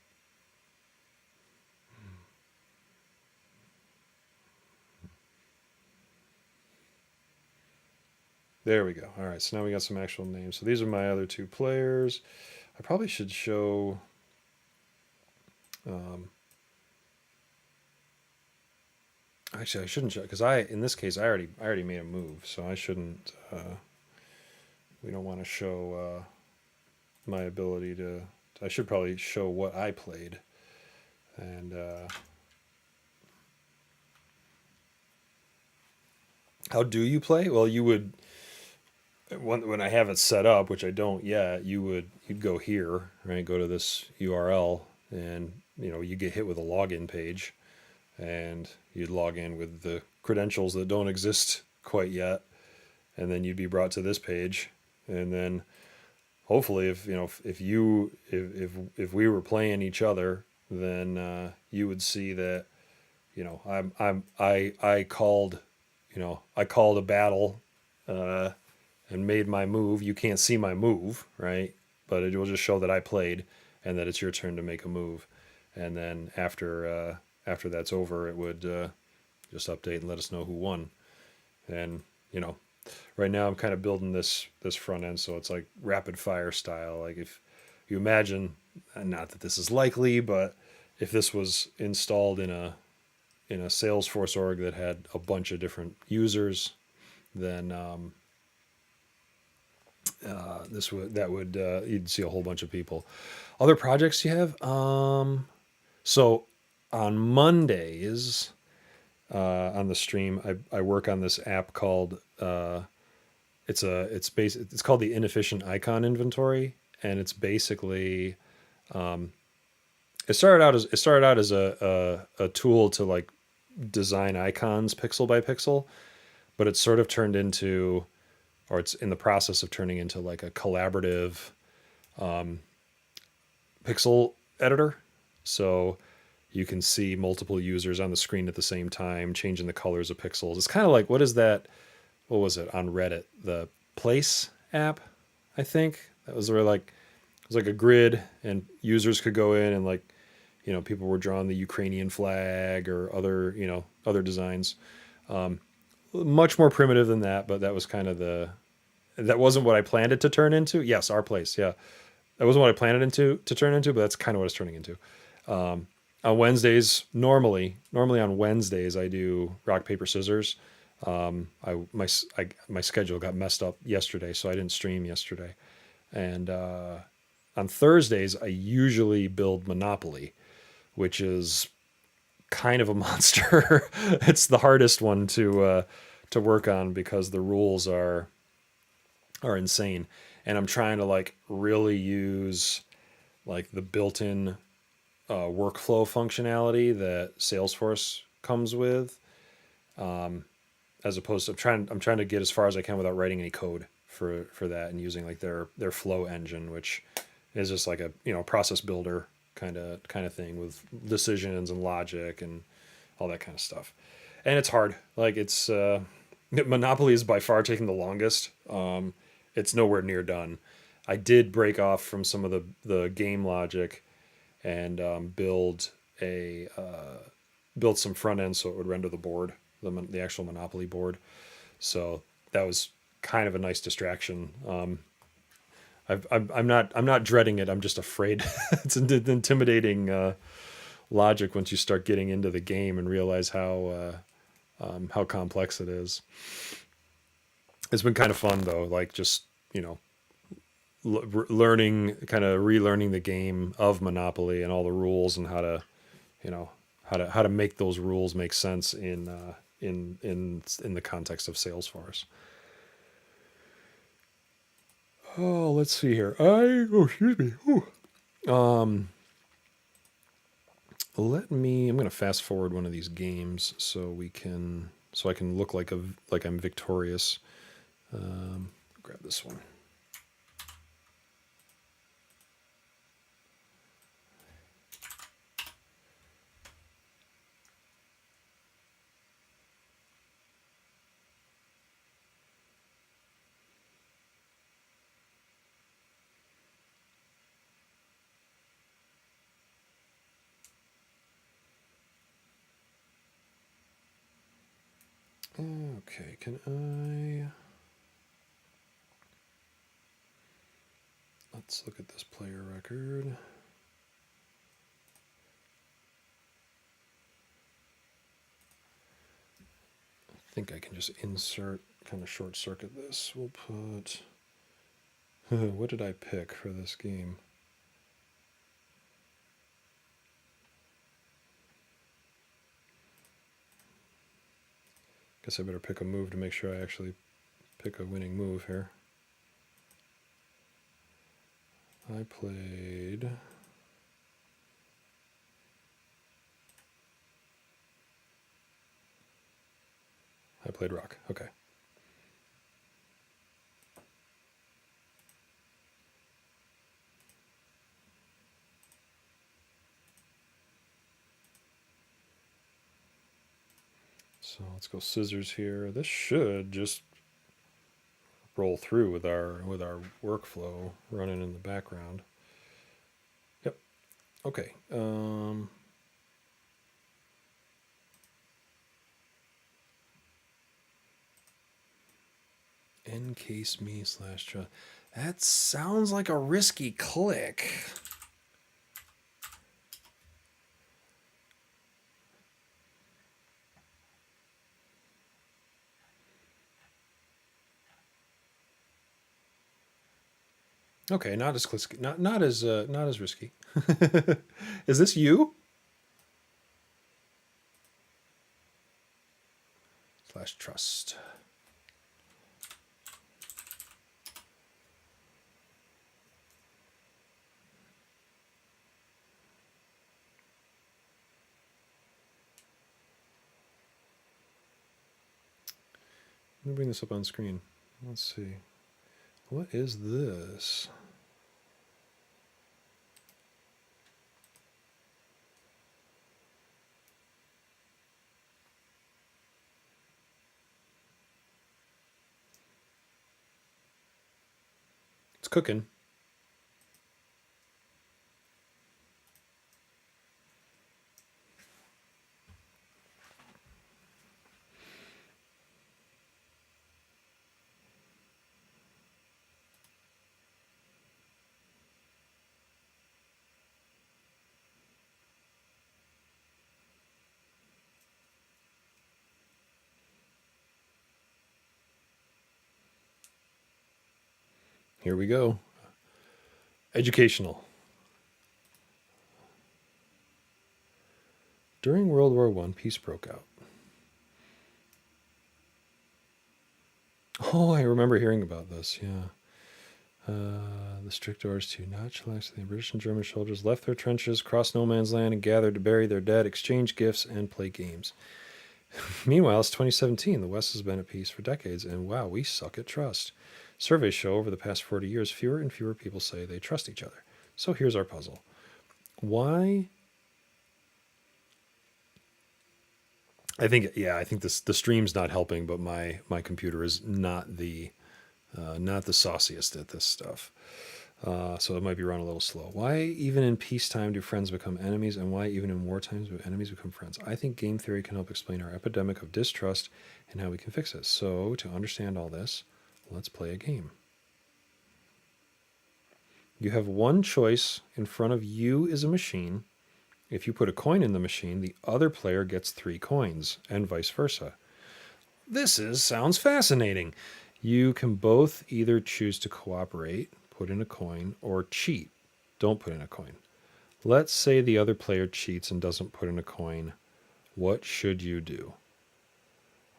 There we go. All right, so now we got some actual names. So these are my other two players. I probably should show. Actually, I shouldn't show because in this case I already made a move, so I shouldn't. We don't want to show my ability to. I should probably show what I played, and how do you play? Well, you would. When I have it set up, which I don't yet, you'd go here, right? Go to this URL, and you get hit with a login page, and you'd log in with the credentials that don't exist quite yet, and then you'd be brought to this page, and then hopefully, if we were playing each other, then you would see that I called a battle. and made my move. You can't see my move, right? But it will just show that I played and that it's your turn to make a move. And then after that's over, it would just update and let us know who won. And you know, right now I'm kind of building this front end, so it's like rapid fire style. Like if you imagine, not that this is likely, but if this was installed in a Salesforce org that had a bunch of different users, then this would that would you'd see a whole bunch of people. Other projects you have? So on Mondays on the stream, I work on this app called it's called the inefficient icon inventory, and it's basically it started out as a tool to like design icons pixel by pixel, but it's sort of turned into, or it's in the process of turning into like a collaborative pixel editor. So you can see multiple users on the screen at the same time, changing the colors of pixels. It's kind of like, what is that? What was it on Reddit? The Place app, I think. That was where like it was like a grid, and users could go in and like, people were drawing the Ukrainian flag or other, other designs. Much more primitive than that, but that was kind of that wasn't what I planned it to turn into. Yes, Our Place, yeah. That wasn't what I planned it to turn into, but that's kind of what it's turning into. On Wednesdays, normally on Wednesdays, I do rock, paper, scissors. My schedule got messed up yesterday, so I didn't stream yesterday. And on Thursdays, I usually build Monopoly, which is kind of a monster. It's the hardest one to work on because the rules are insane, and I'm trying to like really use like the built-in workflow functionality that Salesforce comes with, as opposed to I'm trying to get as far as I can without writing any code for that, and using like their flow engine, which is just like a process builder kind of thing with decisions and logic and all that kind of stuff. And it's hard. Like it's Monopoly is by far taking the longest. It's nowhere near done. I did break off from some of the game logic and build some front end so it would render the board, the actual Monopoly board. So that was kind of a nice distraction. I'm not dreading it. I'm just afraid. It's an intimidating logic once you start getting into the game and realize how complex it is. It's been kind of fun though, like just learning, kind of relearning the game of Monopoly and all the rules and how to how to make those rules make sense in the context of Salesforce. Oh, let's see here. Excuse me. Ooh. I'm going to fast forward one of these games so I can look like I'm victorious. Grab this one. Okay, let's look at this player record. I think I can just insert, kind of short circuit this. We'll put, what did I pick for this game? Guess I better pick a move to make sure I actually pick a winning move here. I played rock. Okay. So let's go scissors here. This should just roll through with our workflow running in the background. Yep. Okay. Encase me / trust. That sounds like a risky click. Okay, not as not as risky. Is this you? / trust. Let me bring this up on screen. Let's see. What is this? It's cooking. Here we go. Educational. During World War I, peace broke out. Oh, I remember hearing about this, yeah. The strict orders to not chillax. The British and German soldiers left their trenches, crossed no man's land, and gathered to bury their dead, exchange gifts, and play games. Meanwhile, it's 2017. The West has been at peace for decades, and wow, we suck at trust. Surveys show over the past 40 years, fewer and fewer people say they trust each other. So here's our puzzle. Why? I think the stream's not helping, but my computer is not the sauciest at this stuff. So it might be running a little slow. Why even in peacetime do friends become enemies, and why even in war times do enemies become friends? I think game theory can help explain our epidemic of distrust and how we can fix it. So to understand all this, let's play a game. You have one choice. In front of you is a machine. If you put a coin in the machine, the other player gets 3 coins, and vice versa. This sounds fascinating. You can both either choose to cooperate, put in a coin, or cheat. Don't put in a coin. Let's say the other player cheats and doesn't put in a coin. What should you do?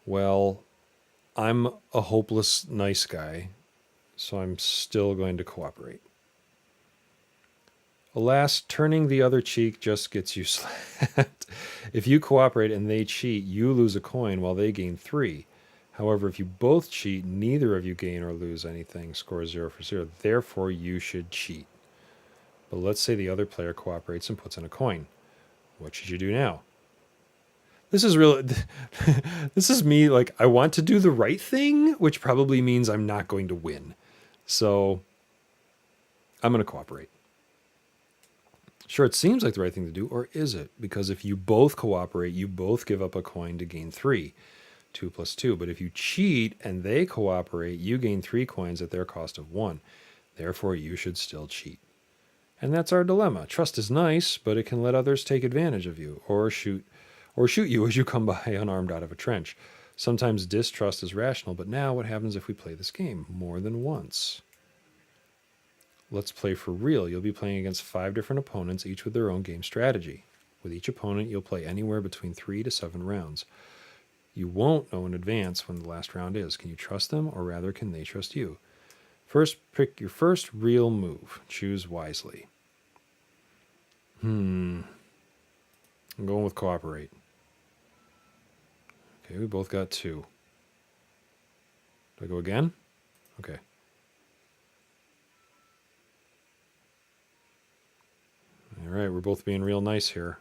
Well, I'm a hopeless nice guy, so I'm still going to cooperate. Alas, turning the other cheek just gets you slapped. If you cooperate and they cheat, you lose a coin while they gain 3. However, if you both cheat, neither of you gain or lose anything. Score 0 for 0. Therefore, you should cheat. But let's say the other player cooperates and puts in a coin. What should you do now? This is real. This is me, like, I want to do the right thing, which probably means I'm not going to win. So I'm going to cooperate. Sure, it seems like the right thing to do, or is it? Because if you both cooperate, you both give up a coin to gain 3. 2 plus 2. But if you cheat and they cooperate, you gain 3 coins at their cost of 1. Therefore, you should still cheat. And that's our dilemma. Trust is nice, but it can let others take advantage of you or shoot you as you come by unarmed out of a trench. Sometimes distrust is rational, but now what happens if we play this game more than once? Let's play for real. You'll be playing against 5 different opponents, each with their own game strategy. With each opponent, you'll play anywhere between 3 to 7 rounds. You won't know in advance when the last round is. Can you trust them, or rather, can they trust you? First, pick your first real move. Choose wisely. I'm going with cooperate. Okay, we both got 2. Do I go again? Okay. All right, we're both being real nice here.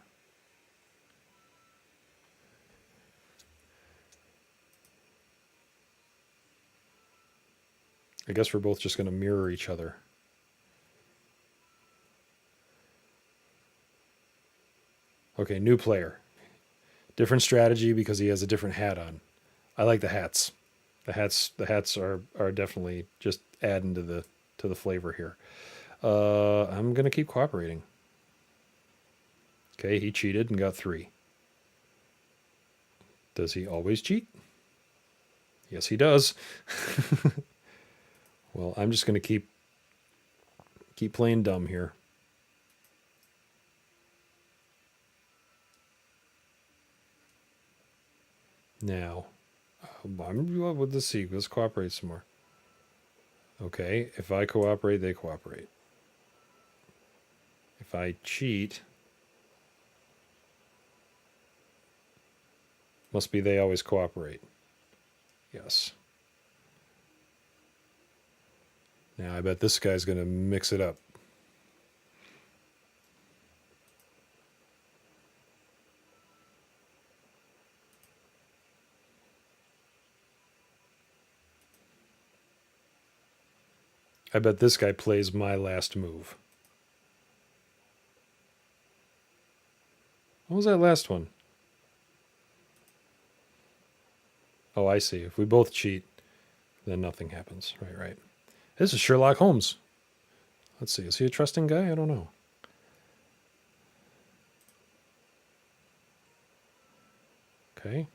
I guess we're both just going to mirror each other. Okay, new player. Different strategy because he has a different hat on. I like the hats. The hats are definitely just adding to the flavor here. I'm gonna keep cooperating. Okay, he cheated and got 3. Does he always cheat? Yes, he does. Well, I'm just gonna keep playing dumb here. Now, let's see. Let's cooperate some more. Okay, if I cooperate, they cooperate. If I cheat, must be they always cooperate. Yes. Now, I bet this guy's going to mix it up. I bet this guy plays my last move. What was that last one? Oh, I see. If we both cheat, then nothing happens. Right. This is Sherlock Holmes. Let's see. Is he a trusting guy? I don't know. Okay.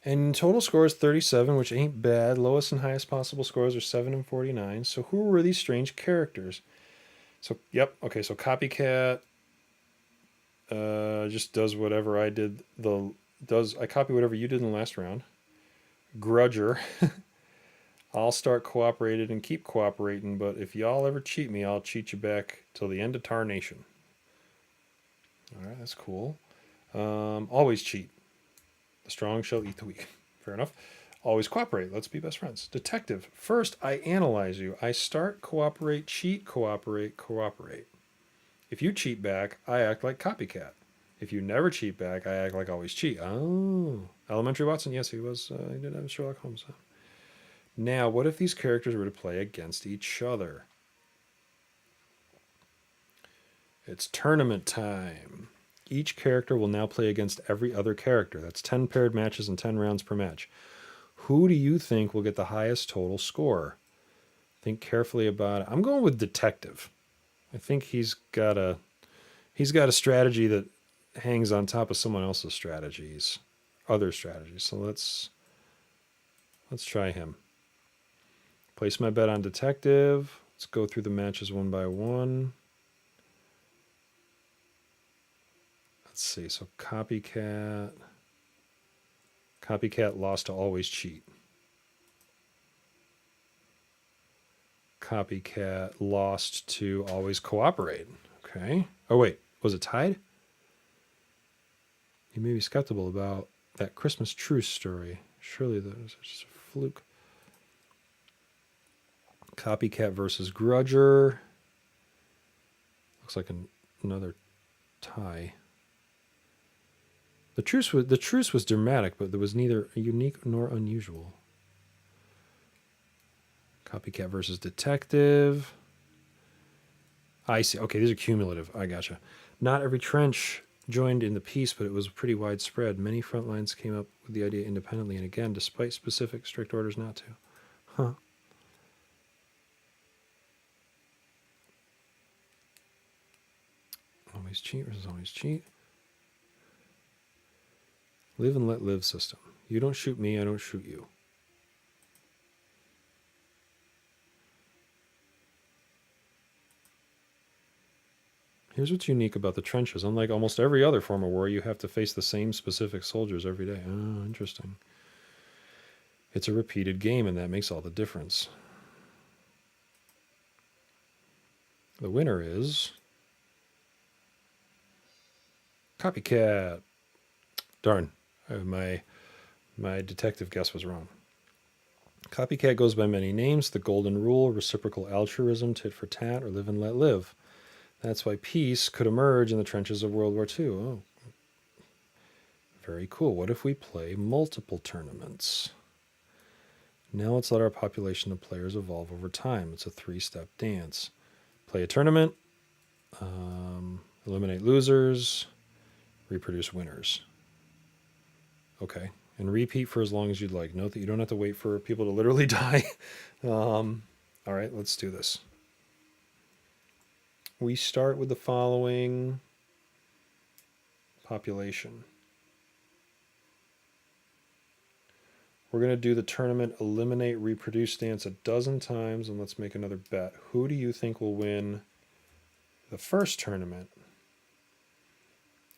And total score is 37, which ain't bad. Lowest and highest possible scores are 7 and 49. So who were these strange characters? So, yep. Okay, so Copycat just does whatever I did. I copy whatever you did in the last round. Grudger. I'll start cooperating and keep cooperating, but if y'all ever cheat me, I'll cheat you back till the end of tarnation. All right, that's cool. Always cheat. The strong shall eat the weak. Fair enough. Always cooperate. Let's be best friends. Detective. First, I analyze you. I start, cooperate, cheat, cooperate, cooperate. If you cheat back, I act like Copycat. If you never cheat back, I act like always cheat. Oh. Elementary Watson? Yes, he was. He did have Sherlock Holmes. Now, what if these characters were to play against each other? It's tournament time. Each character will now play against every other character. That's 10 paired matches and 10 rounds per match. Who do you think will get the highest total score? Think carefully about it. I'm going with Detective. I think he's got a strategy that hangs on top of someone else's strategies, other strategies. So let's try him. Place my bet on Detective. Let's go through the matches one by one. Let's see. So Copycat lost to always cheat. Copycat lost to always cooperate. Okay. Oh, wait. Was it tied? You may be skeptical about that Christmas truce story. Surely that was just a fluke. Copycat versus Grudger. Looks like another tie. The truce was dramatic, but there was neither unique nor unusual. Copycat versus Detective. I see. Okay, these are cumulative. I gotcha. Not every trench joined in the piece, but it was pretty widespread. Many front lines came up with the idea independently, and again, despite specific strict orders not to. Huh. Always cheat versus always cheat. Live and let live system. You don't shoot me, I don't shoot you. Here's what's unique about the trenches. Unlike almost every other form of war, you have to face the same specific soldiers every day. Oh, interesting. It's a repeated game, and that makes all the difference. The winner is Copycat. Darn, my detective guess was wrong. Copycat goes by many names: the golden rule, reciprocal altruism, tit for tat, or live and let live. That's why peace could emerge in the trenches of World War II. Oh, very cool. What if we play multiple tournaments? Now let's let our population of players evolve over time. It's a 3-step dance. Play a tournament, eliminate losers, reproduce winners. Okay. And repeat for as long as you'd like. Note that you don't have to wait for people to literally die. All right, let's do this. We start with the following population. We're going to do the tournament eliminate reproduce dance a dozen times, and let's make another bet. Who do you think will win the first tournament?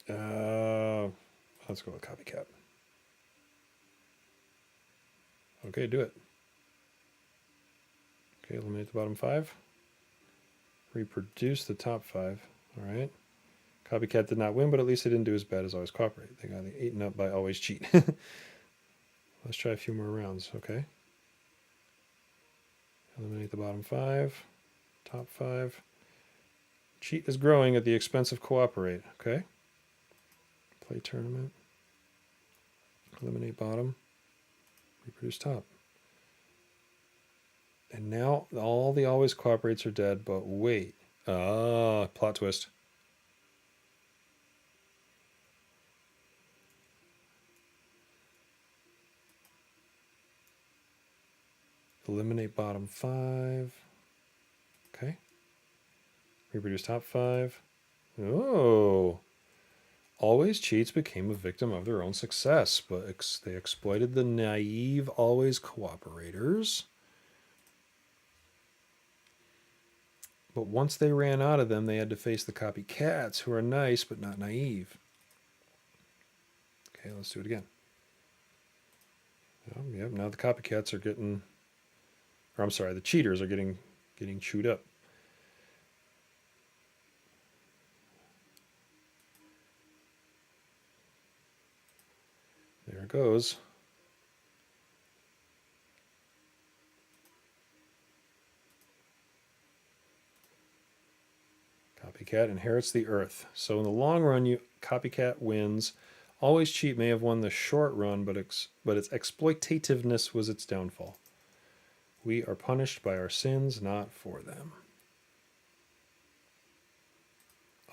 Let's go with Copycat. Okay, do it. Okay, eliminate the bottom 5. Reproduce the top 5. All right. Copycat did not win, but at least they didn't do as bad as Always Cooperate. They got eaten up by Always Cheat. Let's try a few more rounds, okay? Eliminate the bottom 5. Top 5. Cheat is growing at the expense of Cooperate, okay? Play tournament. Eliminate bottom. Reproduce top. And now all the Always Cooperates are dead, but wait. Plot twist. Eliminate bottom 5. Okay. Reproduce top 5. Oh. Always Cheats became a victim of their own success, but they exploited the naive Always Cooperators. But once they ran out of them, they had to face the Copycats, who are nice but not naive. Okay, let's do it again. Yep, now the Copycats are getting... Or I'm sorry, the cheaters are getting chewed up. There it goes. Copycat inherits the earth. So in the long run, Copycat wins. Always Cheat may have won the short run, but its exploitativeness was its downfall. We are punished by our sins, not for them.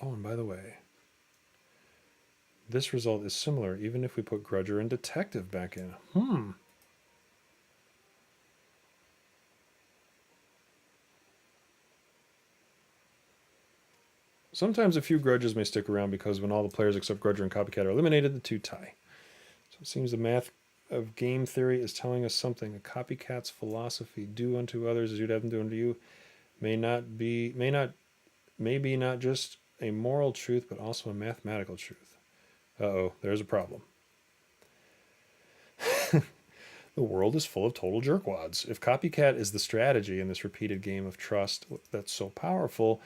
Oh, and by the way, this result is similar even if we put Grudger and Detective back in. Sometimes a few grudges may stick around because when all the players except Grudger and Copycat are eliminated, the two tie. So it seems the math of game theory is telling us something. A copycat's philosophy, do unto others as you'd have them do unto you, may be not just a moral truth, but also a mathematical truth. Uh-oh, there's a problem. The world is full of total jerkwads. If Copycat is the strategy in this repeated game of trust that's so powerful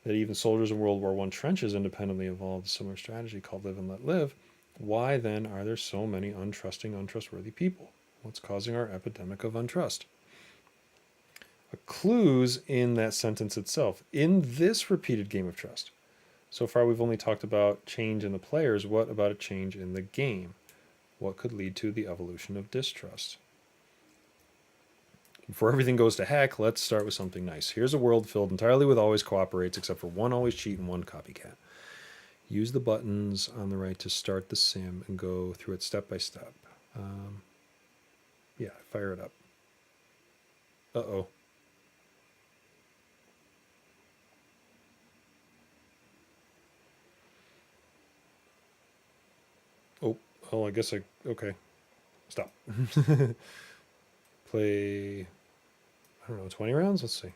that even soldiers in World War I trenches independently evolved a similar strategy called live and let live, why then are there so many untrustworthy people? What's causing our epidemic of untrust? A clue's in that sentence itself. In this repeated game of trust, so far we've only talked about change in the players. What about a change in the game? What could lead to the evolution of distrust? Before everything goes to heck, let's start with something nice. Here's a world filled entirely with Always Cooperates, except for one Always Cheat and one Copycat. Use the buttons on the right to start the sim and go through it step by step. Yeah, fire it up. Uh-oh. Oh, I guess okay. Stop. Play, I don't know, 20 rounds? Let's see.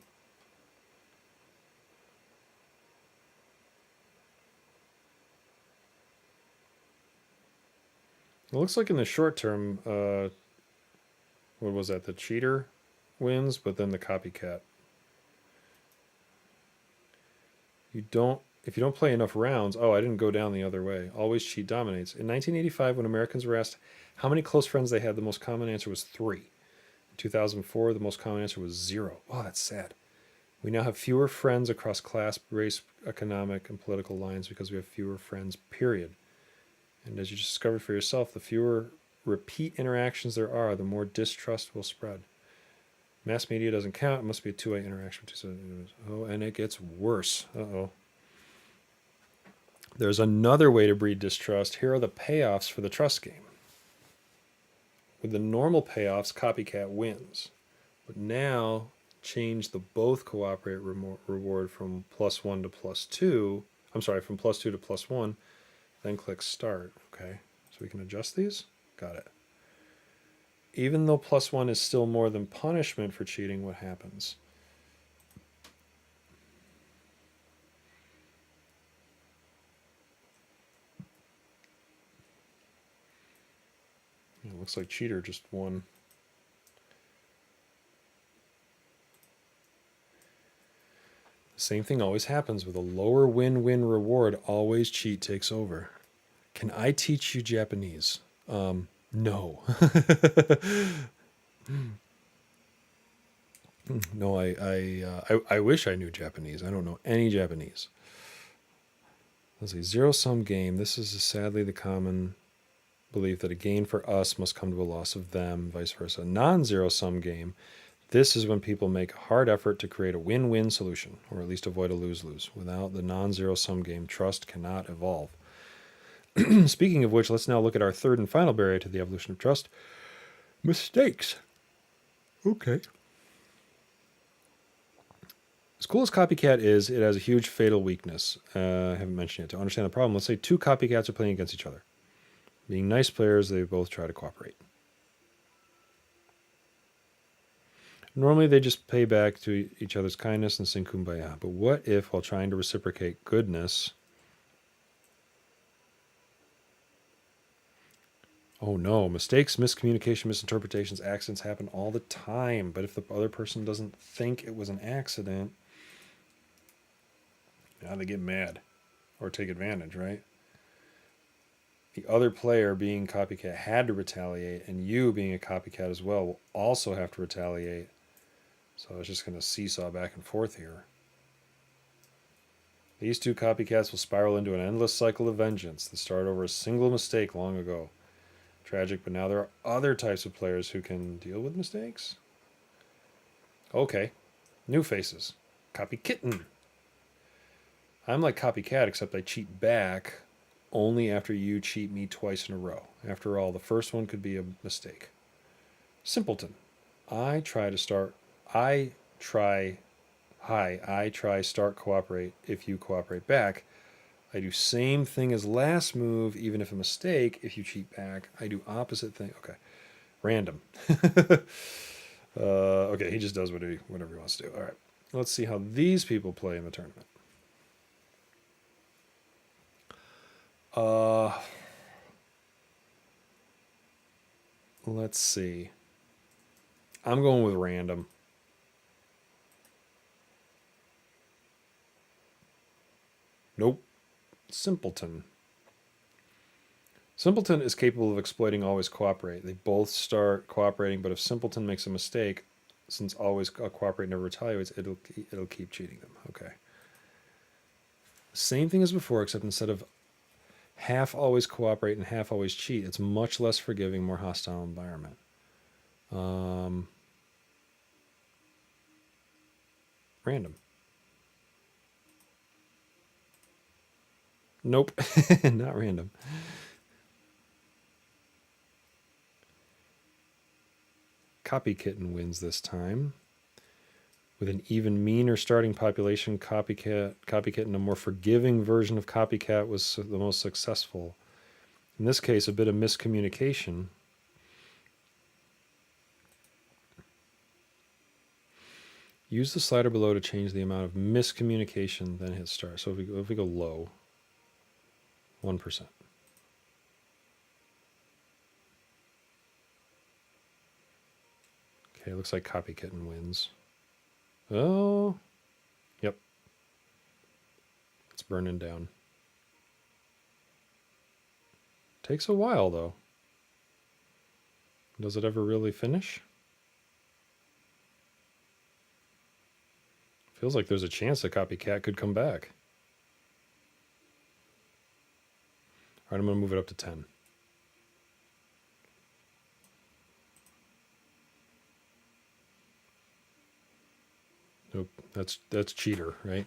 It looks like in the short term, what was that? The cheater wins, but then the Copycat. if you don't play enough rounds, oh, I didn't go down the other way. Always cheat dominates. In 1985, when Americans were asked how many close friends they had, the most common answer was 3. In 2004, the most common answer was 0. Oh, that's sad. We now have fewer friends across class, race, economic, and political lines because we have fewer friends, period. And as you discovered for yourself, the fewer repeat interactions there are, the more distrust will spread. Mass media doesn't count. It must be a two-way interaction. Oh, and it gets worse. Uh-oh. There's another way to breed distrust. Here are the payoffs for the trust game. With the normal payoffs, copycat wins. But now, change the both cooperate reward from +1 to +2. I'm sorry, from +2 to +1. Then click start. Okay, so we can adjust these. Got it. Even though +1 is still more than punishment for cheating, what happens? It looks like cheater just won. The same thing always happens with a lower win-win reward. Always cheat takes over. Can I teach you Japanese? No. No, I wish I knew Japanese. I don't know any Japanese. Let's see, zero-sum game. This is sadly the common belief that a gain for us must come to a loss of them, vice versa. Non-zero-sum game. This is when people make a hard effort to create a win-win solution, or at least avoid a lose-lose. Without the non-zero-sum game, trust cannot evolve. Speaking of which, let's now look at our third and final barrier to the evolution of trust. Mistakes. Okay. As cool as Copycat is, it has a huge fatal weakness. I haven't mentioned it. To understand the problem, let's say 2 copycats are playing against each other. Being nice players, they both try to cooperate. Normally, they just pay back to each other's kindness and sing kumbaya. But what if, while trying to reciprocate goodness... Oh no, mistakes, miscommunication, misinterpretations, accidents happen all the time. But if the other person doesn't think it was an accident, now they get mad or take advantage, right? The other player, being copycat, had to retaliate, and you, being a copycat as well, will also have to retaliate. So it's just going to seesaw back and forth here. These 2 copycats will spiral into an endless cycle of vengeance that started over a single mistake long ago. Tragic, but now there are other types of players who can deal with mistakes. Okay, new faces. Copy Kitten. I'm like Copycat, except I cheat back only after you cheat me twice in a row. After all, the first one could be a mistake. Simpleton. I try, start, cooperate if you cooperate back. I do same thing as last move, even if a mistake, if you cheat back. I do opposite thing. Okay. Random. Okay, he just does whatever he wants to do. All right. Let's see how these people play in the tournament. Let's see. I'm going with random. Nope. Simpleton. Simpleton is capable of exploiting always cooperate. They both start cooperating, but if Simpleton makes a mistake, since always cooperate never retaliates, it'll keep cheating them. Okay. Same thing as before, except instead of half always cooperate and half always cheat, it's much less forgiving, more hostile environment. Random. Nope, not random. Copy Kitten wins this time. With an even meaner starting population, Copycat, a more forgiving version of Copycat was the most successful. In this case, a bit of miscommunication. Use the slider below to change the amount of miscommunication, then hit start. So if we go low, 1%. Okay, looks like Copycat wins. Oh, yep. burning down. Takes a while, though. Does it ever really finish? Feels like there's a chance a copycat could come back. All right, I'm going to move it up to 10. Nope, that's cheater, right?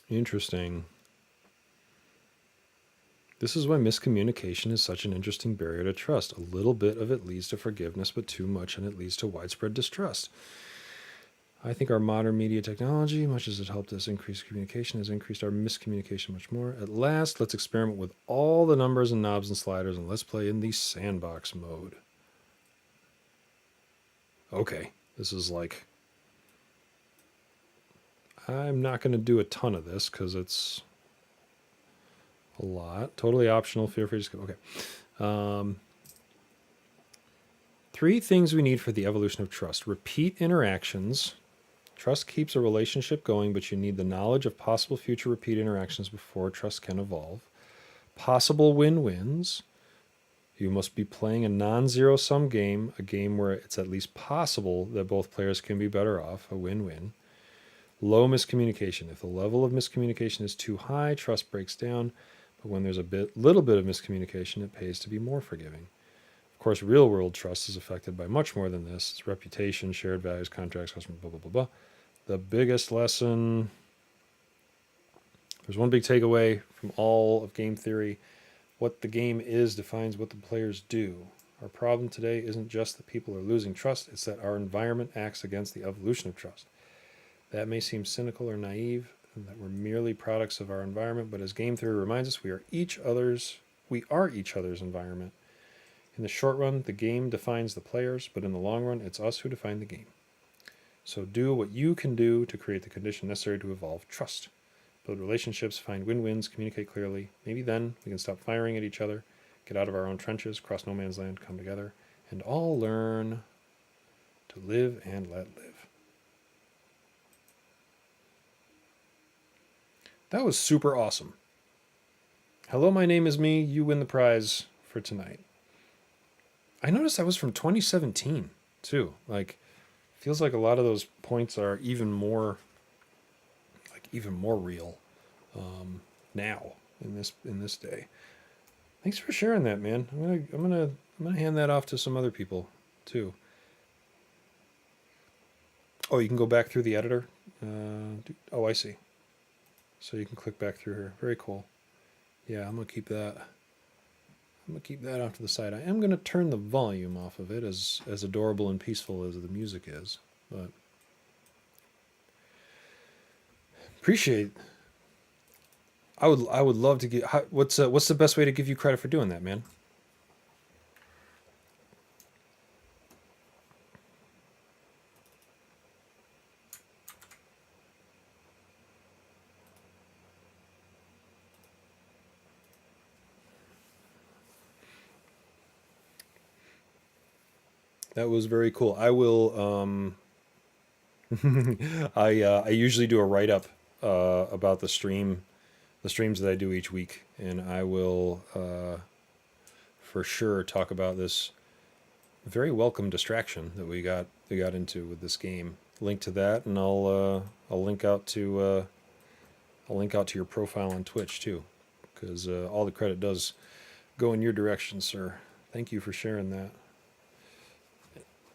Interesting. This is why miscommunication is such an interesting barrier to trust. A little bit of it leads to forgiveness, but too much and it leads to widespread distrust. I think our modern media technology, much as it helped us increase communication, has increased our miscommunication much more. At last, let's experiment with all the numbers and knobs and sliders, and let's play in the sandbox mode. Okay, this is like... I'm not going to do a ton of this because it's a lot. Totally optional. Feel free to skip. Okay. 3 things we need for the evolution of trust. Repeat interactions. Trust keeps a relationship going, but you need the knowledge of possible future repeat interactions before trust can evolve. Possible win-wins. You must be playing a non-zero sum game, a game where it's at least possible that both players can be better off, a win-win. Low miscommunication. If the level of miscommunication is too high, trust breaks down. But when there's little bit of miscommunication, it pays to be more forgiving. Of course, real-world trust is affected by much more than this. It's reputation, shared values, contracts, customer, blah, blah, blah, blah. The biggest lesson... There's one big takeaway from all of game theory. What the game is defines what the players do. Our problem today isn't just that people are losing trust, it's that our environment acts against the evolution of trust. That may seem cynical or naive, and that we're merely products of our environment, but as game theory reminds us, we are each other's environment. In the short run, the game defines the players, but in the long run, it's us who define the game. So do what you can do to create the condition necessary to evolve trust. Build relationships, find win-wins, communicate clearly. Maybe then we can stop firing at each other, get out of our own trenches, cross no man's land, come together, and all learn to live and let live. That was super awesome. Hello, my name is me. You win the prize for tonight. I noticed that was from 2017 too. Like, feels like a lot of those points are even more real now in this day. Thanks for sharing that, man. I'm gonna hand that off to some other people too. Oh, you can go back through the editor. Oh, I see. So you can click back through here. Very cool. Yeah, I'm gonna keep that. I'm gonna keep that off to the side. I am gonna turn the volume off of it, as adorable and peaceful as the music is. But appreciate. I would love to get. What's the best way to give you credit for doing that, man? That was very cool. I will. I usually do a write up about the streams that I do each week, and I will for sure talk about this very welcome distraction that we got into with this game. Link to that, and I'll link out to your profile on Twitch too, because all the credit does go in your direction, sir. Thank you for sharing that.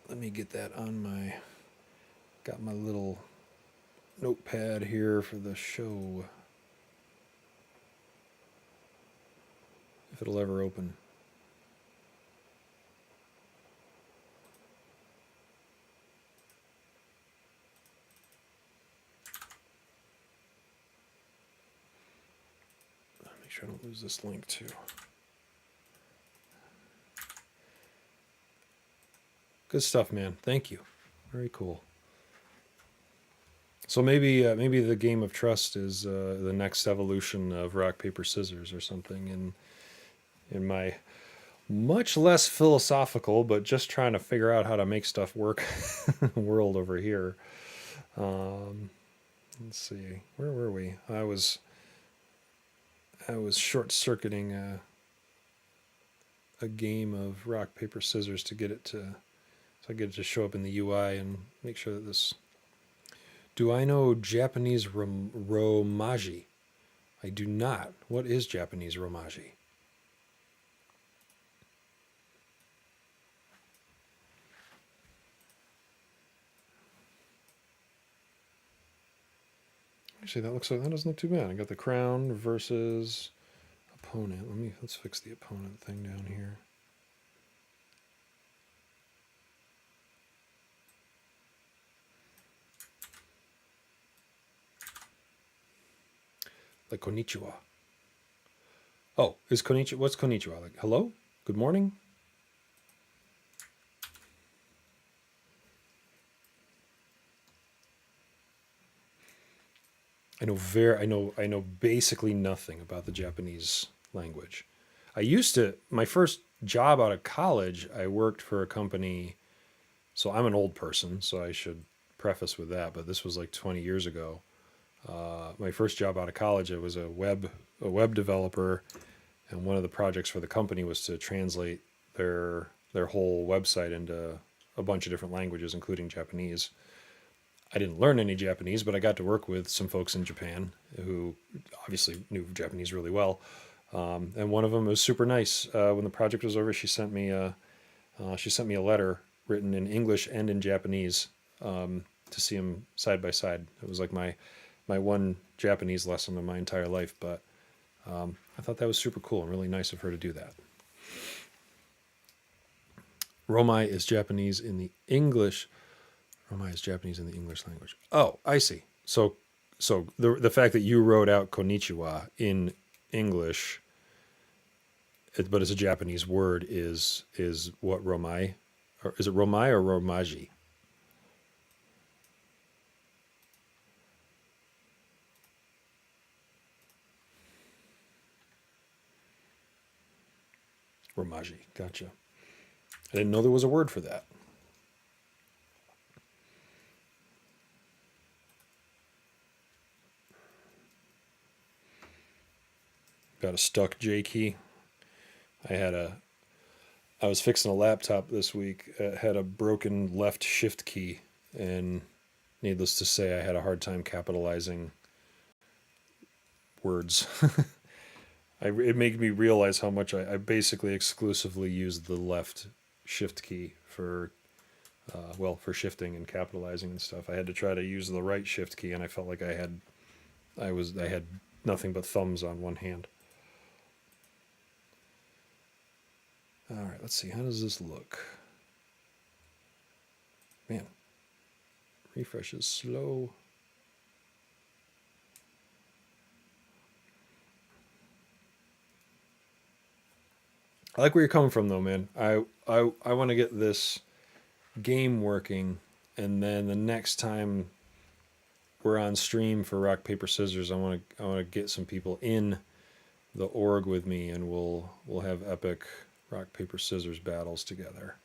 Let me get that on my... Got my little notepad here for the show. If it'll ever open. Make sure I don't lose this link too. Good stuff, man. Thank you. Very cool. So maybe the game of trust is the next evolution of rock paper scissors or something in my Much less philosophical, but just trying to figure out how to make stuff work in the world over here. Um, let's see, where were we? I was short circuiting a game of rock paper scissors to get it to so I get it to show up in the UI and make sure that this. Do I know Japanese romaji? I do not. What is Japanese romaji? Actually, that doesn't look too bad. I got the crown versus opponent. Let's fix the opponent thing down here. Like konnichiwa. Oh, is konnichiwa? What's konnichiwa? Like hello, good morning. I know basically nothing about the Japanese language. My first job out of college, I worked for a company. So I'm an old person, so I should preface with that. But this was like 20 years ago. My first job out of college, I was a web developer, and one of the projects for the company was to translate their whole website into a bunch of different languages, including Japanese. I didn't learn any Japanese, but I got to work with some folks in Japan who obviously knew Japanese really well. And one of them was super nice. When the project was over, she sent me a letter written in English and in Japanese to see them side by side. It was like my one Japanese lesson in my entire life, but I thought that was super cool and really nice of her to do that. Romai is Japanese in the English. Romai is Japanese in the English language. Oh, I see. So the fact that you wrote out konnichiwa in English, but it's a Japanese word, is what romai, or is it romai or romaji? Romaji. Gotcha. I didn't know there was a word for that. Got a stuck J key. I was fixing a laptop this week. Had a broken left shift key, and needless to say, I had a hard time capitalizing words. It made me realize how much I basically exclusively used the left shift key for for shifting and capitalizing and stuff. I had to try to use the right shift key, and I felt like I had nothing but thumbs on one hand. All right, let's see. How does this look? Man, refresh is slow. I like where you're coming from, though, man. I want to get this game working, and then the next time we're on stream for rock paper scissors, I want to get some people in the org with me, and we'll have epic rock paper scissors battles together.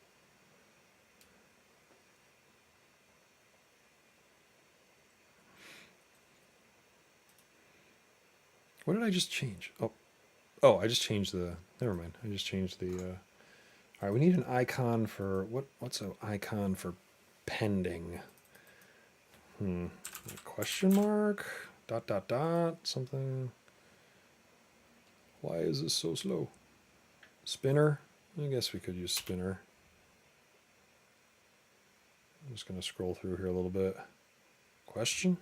What did I just change? Oh, I just changed the. Never mind. I just changed the. All right, we need an icon for what's an icon for pending? Question mark? Dot dot dot something. Why is this so slow? Spinner? I guess we could use spinner. I'm just going to scroll through here a little bit. Question?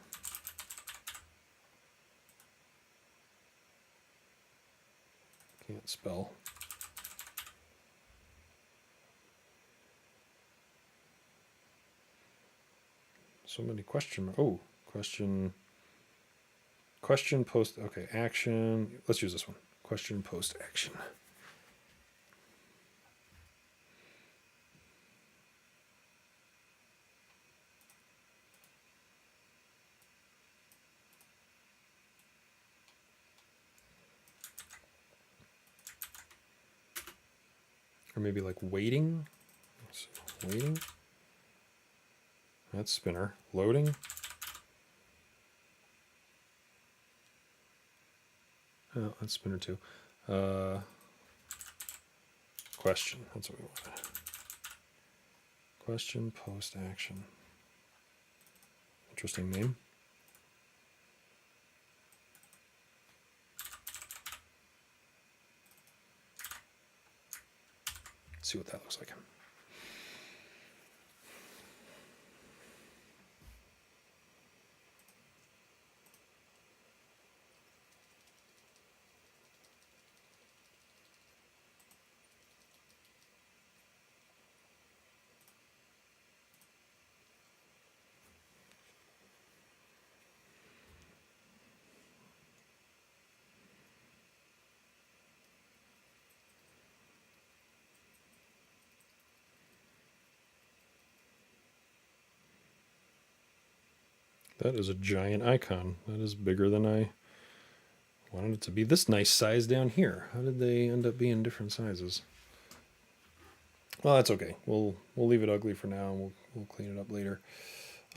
Can't spell. So many question marks. Oh, question post. Okay, action. Let's use this one. Question post action. Or maybe like waiting. So waiting. That's spinner. Loading. Oh, that's spinner too. Question. That's what we wanted. Question post action. Interesting name. Let's see what that looks like. That is a giant icon. That is bigger than I wanted it to be. This nice size down here. How did they end up being different sizes? Well, that's okay. We'll leave it ugly for now, and we'll clean it up later.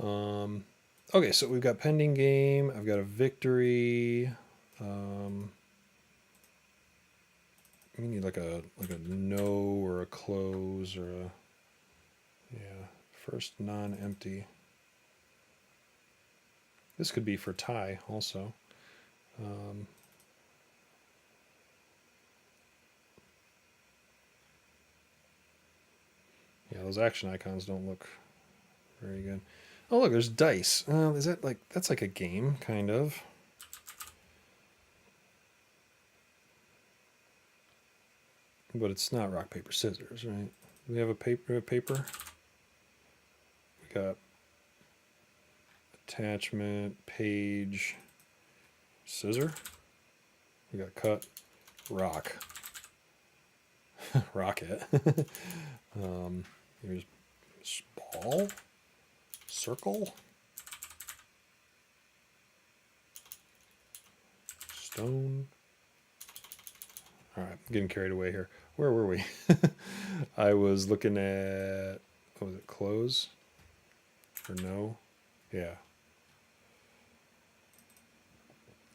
Okay, so we've got pending game. I've got a victory. We need like a no or a close or a first non-empty. This could be for tie also. Yeah, those action icons don't look very good. Oh, look, there's dice. Is that like, that's like a game, kind of. But it's not rock, paper, scissors, right? Do we have a paper? We got attachment, page, scissor. We got cut, rock, rocket. Here's ball, circle, stone. All right, getting carried away here. Where were we? I was looking at, what was it, close or no? Yeah.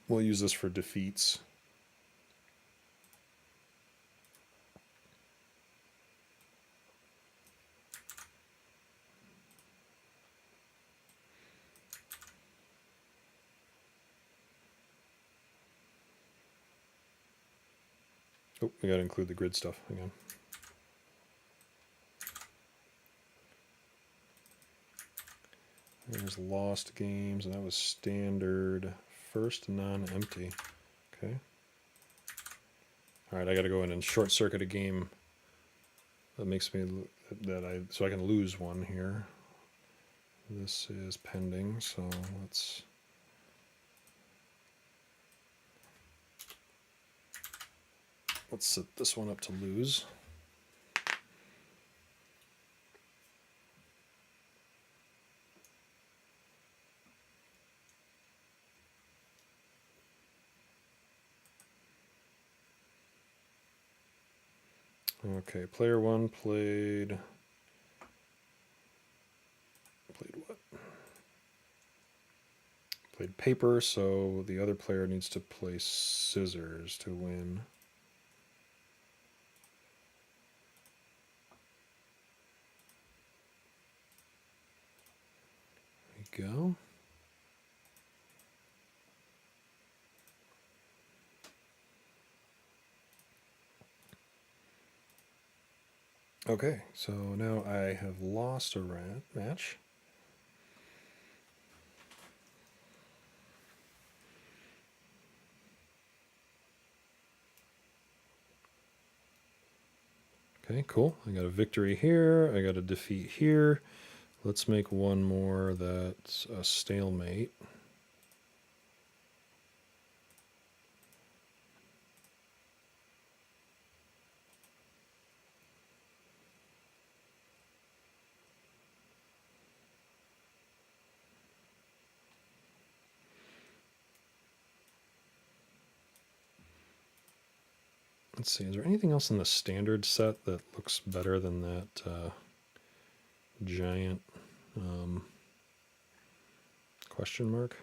We'll use this for defeats. Oh, we gotta include the grid stuff again. There's lost games, and that was standard first non-empty. Okay. All right, I got to go in and short circuit a game that makes me so I can lose one here. This is pending, so let's set this one up to lose. Okay, player one played what? Played paper, so the other player needs to play scissors to win. There we go. Okay, so now I have lost a match. Okay, cool. I got a victory here. I got a defeat here. Let's make one more that's a stalemate. Let's see, is there anything else in the standard set that looks better than that giant question mark?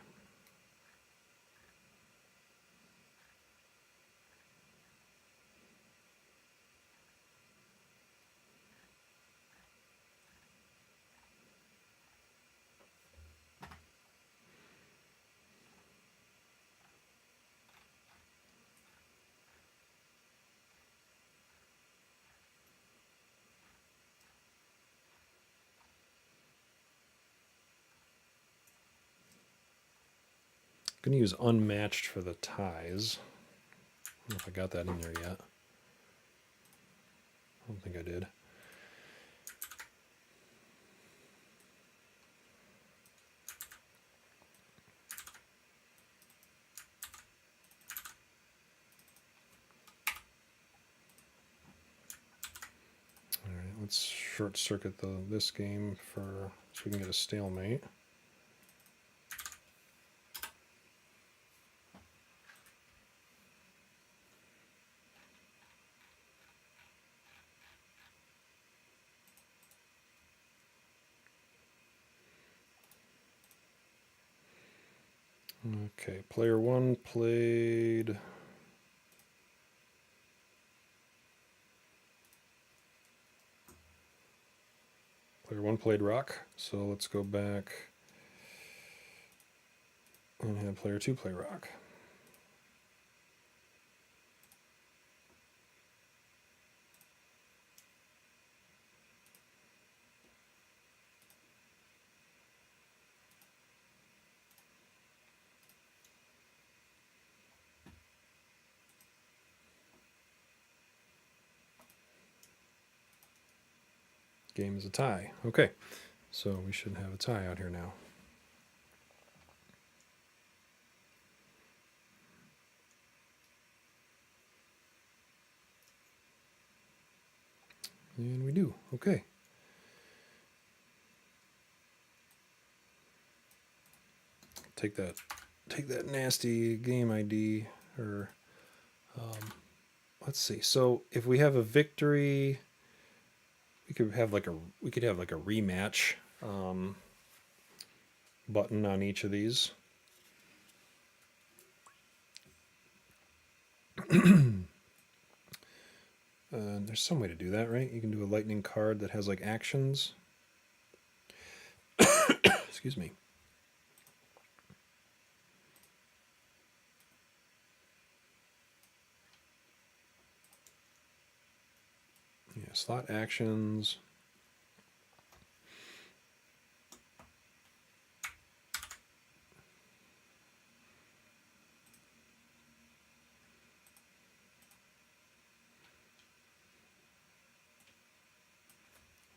I'm going to use unmatched for the ties. I don't know if I got that in there yet. I don't think I did. All right, let's short circuit this game so we can get a stalemate. Okay, player one played. Player one played rock, so let's go back and have player two play rock. Game is a tie. Okay, so we should have a tie out here now. And we do. Okay. Take that nasty game ID, or let's see. So if we have a victory, we could have like a rematch button on each of these. There's some way to do that, right? You can do a lightning card that has like actions. Excuse me. Yeah, slot actions.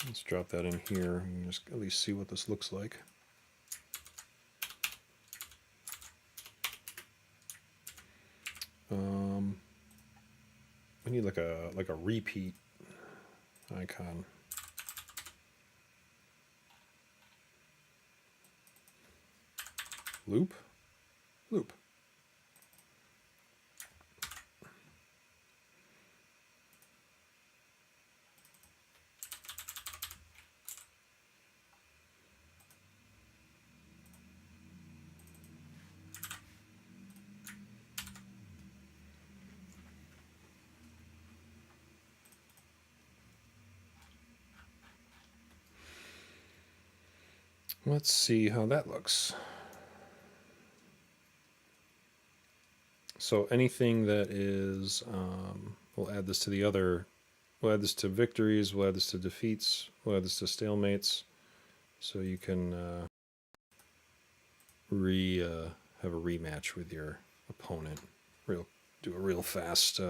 Let's drop that in here and just at least see what this looks like. We need like a repeat icon. Loop? Loop. Let's see how that looks. So anything that is, we'll add this to the other, we'll add this to victories, we'll add this to defeats, we'll add this to stalemates, so you can have a rematch with your opponent. Do a real fast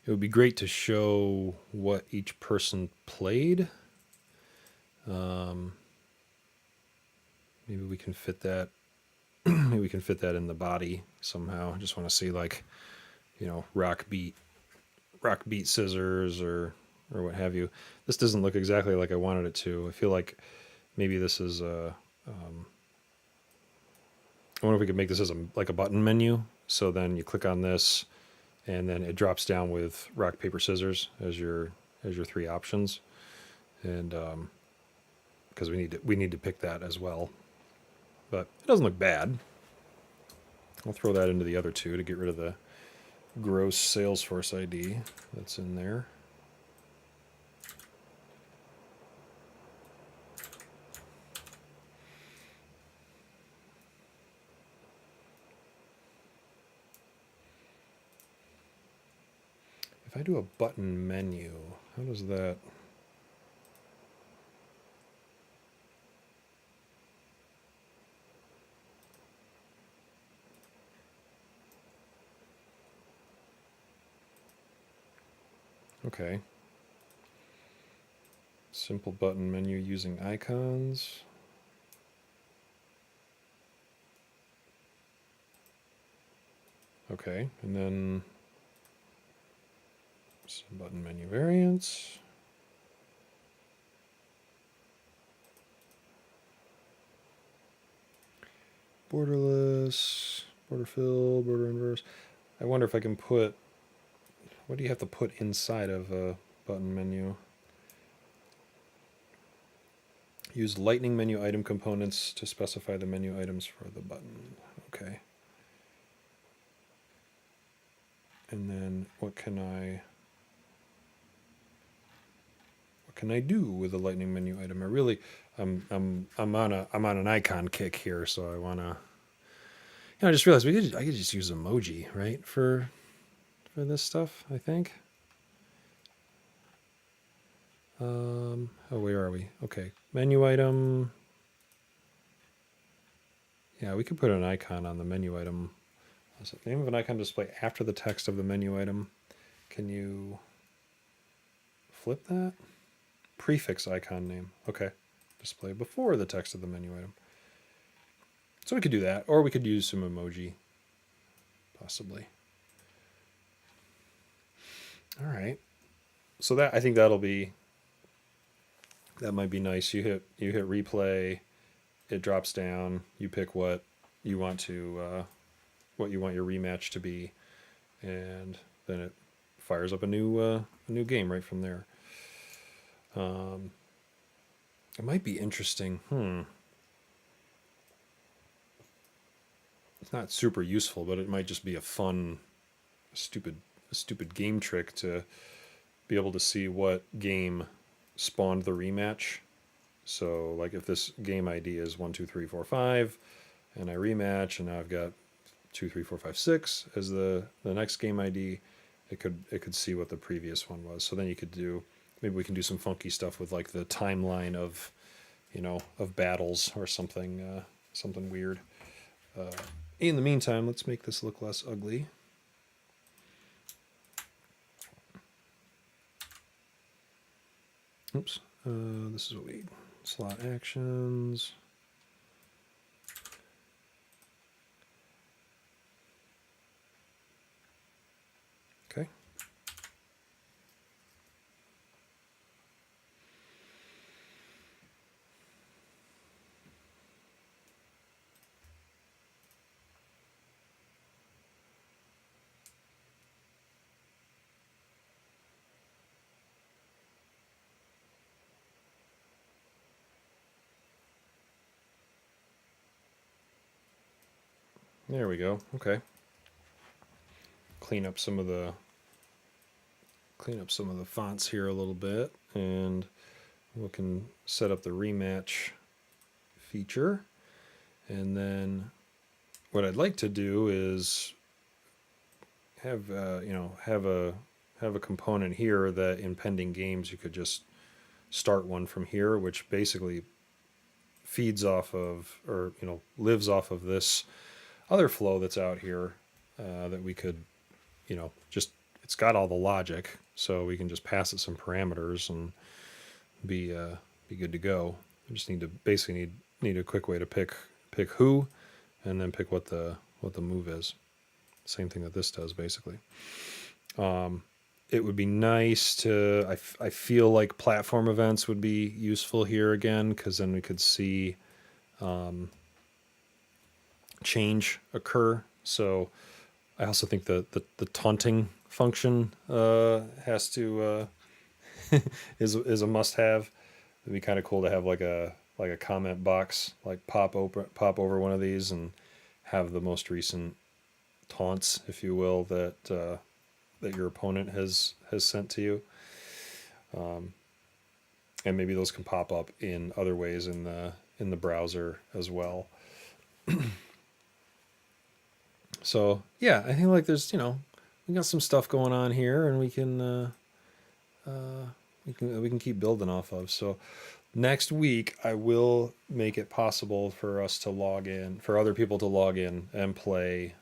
it would be great to show what each person played. maybe we can fit that. Maybe we can fit that in the body somehow. I just want to see, like, rock beat scissors or what have you. This doesn't look exactly like I wanted it to. I feel like maybe this is a. I wonder if we could make this as like a button menu. So then you click on this, and then it drops down with rock paper scissors as your three options, and because we need to pick that as well. But it doesn't look bad. I'll throw that into the other two to get rid of the gross Salesforce ID that's in there. If I do a button menu, how does that... Okay. Simple button menu using icons. Okay, and then some button menu variants. Borderless, border fill, border inverse. I wonder if I can put... What do you have to put inside of a button menu? Use lightning menu item components to specify the menu items for the button. Okay. And then what can I do with a lightning menu item? I'm on an icon kick here, so I wanna. I just realized I could just use emoji, right, for this stuff. I think. Oh, where are we? Okay, menu item. Yeah, we could put an icon on the menu item. Name of an icon display after the text of the menu item. Can you flip that? Prefix icon name. Okay. Display before the text of the menu item. So we could do that, or we could use some emoji, possibly. All right. So that, I think that might be nice. You hit replay, it drops down. You pick what you want your rematch to be, and then it fires up a new game right from there. It might be interesting. It's not super useful, but it might just be a fun, stupid game trick to be able to see what game spawned the rematch. So, like, if this game ID is 1, 2, 3, 4, 5, and I rematch, and now I've got 2, 3, 4, 5, 6 as the next game ID, it could see what the previous one was. So then you could do, maybe we can do some funky stuff with, like, the timeline of battles or something weird. In the meantime, let's make this look less ugly. Oops. This is what we need. Slot actions. Okay. There we go. Okay. Clean up some of the fonts here a little bit, and we can set up the rematch feature. And then what I'd like to do is have a component here that in pending games you could just start one from here, which basically feeds off of, or lives off of this other flow that's out here that we could, just, it's got all the logic, so we can just pass it some parameters and be good to go. We just basically need need a quick way to pick who, and then pick what the move is. Same thing that this does basically. It would be nice to. I feel like platform events would be useful here again, because then we could see change occur. So I also think the taunting function has to is a must have. It'd be kind of cool to have like a comment box, like pop over one of these and have the most recent taunts, if you will, that that your opponent has sent to you. And maybe those can pop up in other ways in the browser as well. So yeah, I think like there's we got some stuff going on here, and we can keep building off of. So next week I will make it possible for us to log in, for other people to log in and play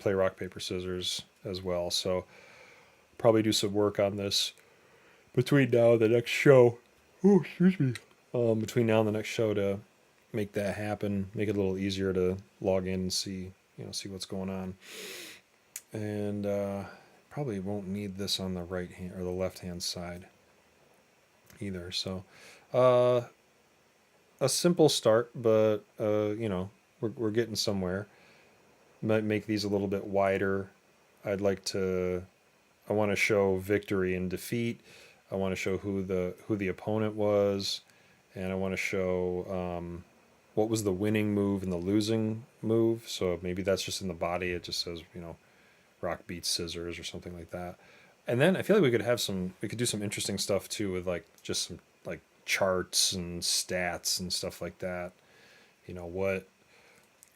rock paper scissors as well. So probably do some work on this between now and the next show. Oh, excuse me. Between now and the next show to make that happen, make it a little easier to log in and see what's going on. And probably won't need this on the right hand or the left hand side either. So a simple start, but we're getting somewhere. Might make these a little bit wider. I want to show victory and defeat. I want to show who the opponent was, and I want to show what was the winning move and the losing move. So maybe that's just in the body. It just says, rock beats scissors or something like that. And then I feel like we could do some interesting stuff too with like just some like charts and stats and stuff like that.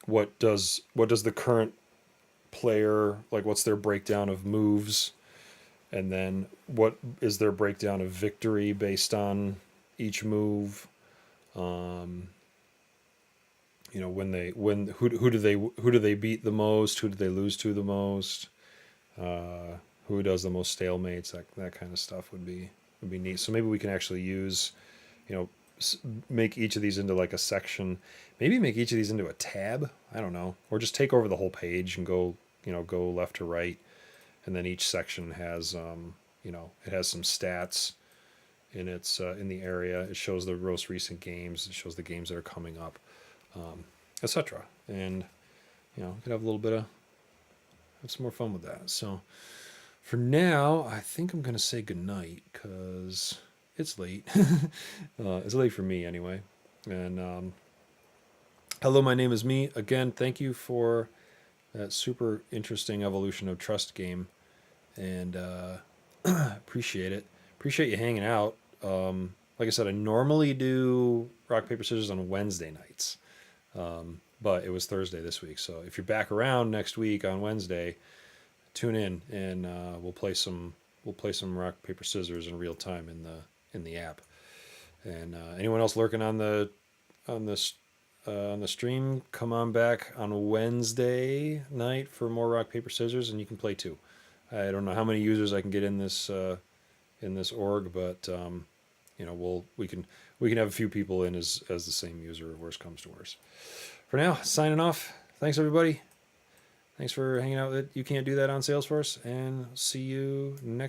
What does the current player, like what's their breakdown of moves, and then what is their breakdown of victory based on each move. Who do they beat the most? Who do they lose to the most? Who does the most stalemates? That kind of stuff would be neat. So maybe we can actually use, make each of these into like a section. Maybe make each of these into a tab. I don't know, or just take over the whole page and go left to right, and then each section has it has some stats in its in the area. It shows the most recent games. It shows the games that are coming up, etc. And could have a little bit of have some more fun with that. So for now, I think I'm gonna say goodnight because it's late. It's late for me anyway. And hello, my name is Me. Again, thank you for that super interesting evolution of trust game, and appreciate it. Appreciate you hanging out. Like I said, I normally do rock paper scissors on Wednesday nights, but it was Thursday this week. So if you're back around next week on Wednesday, tune in and we'll play some rock paper scissors in real time in the app. And anyone else lurking on the stream, come on back on Wednesday night for more rock paper scissors, and you can play too. I don't know how many users I can get in this org, but we can have a few people in as the same user, worst comes to worst. For now, signing off. Thanks everybody. Thanks for hanging out with You Can't Do That on Salesforce, and see you next